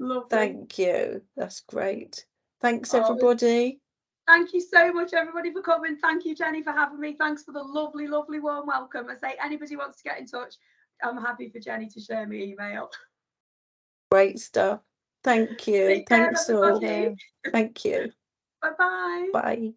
Lovely. Thank you. That's great. Thanks, everybody. Thank you so much, everybody, for coming. Thank you, Jenny, for having me. Thanks for the lovely, lovely warm welcome. I say, anybody wants to get in touch, I'm happy for Jenny to share my email. Great stuff. Thank you. Take care, Thanks all. everybody. Thank you. Bye-bye. Bye.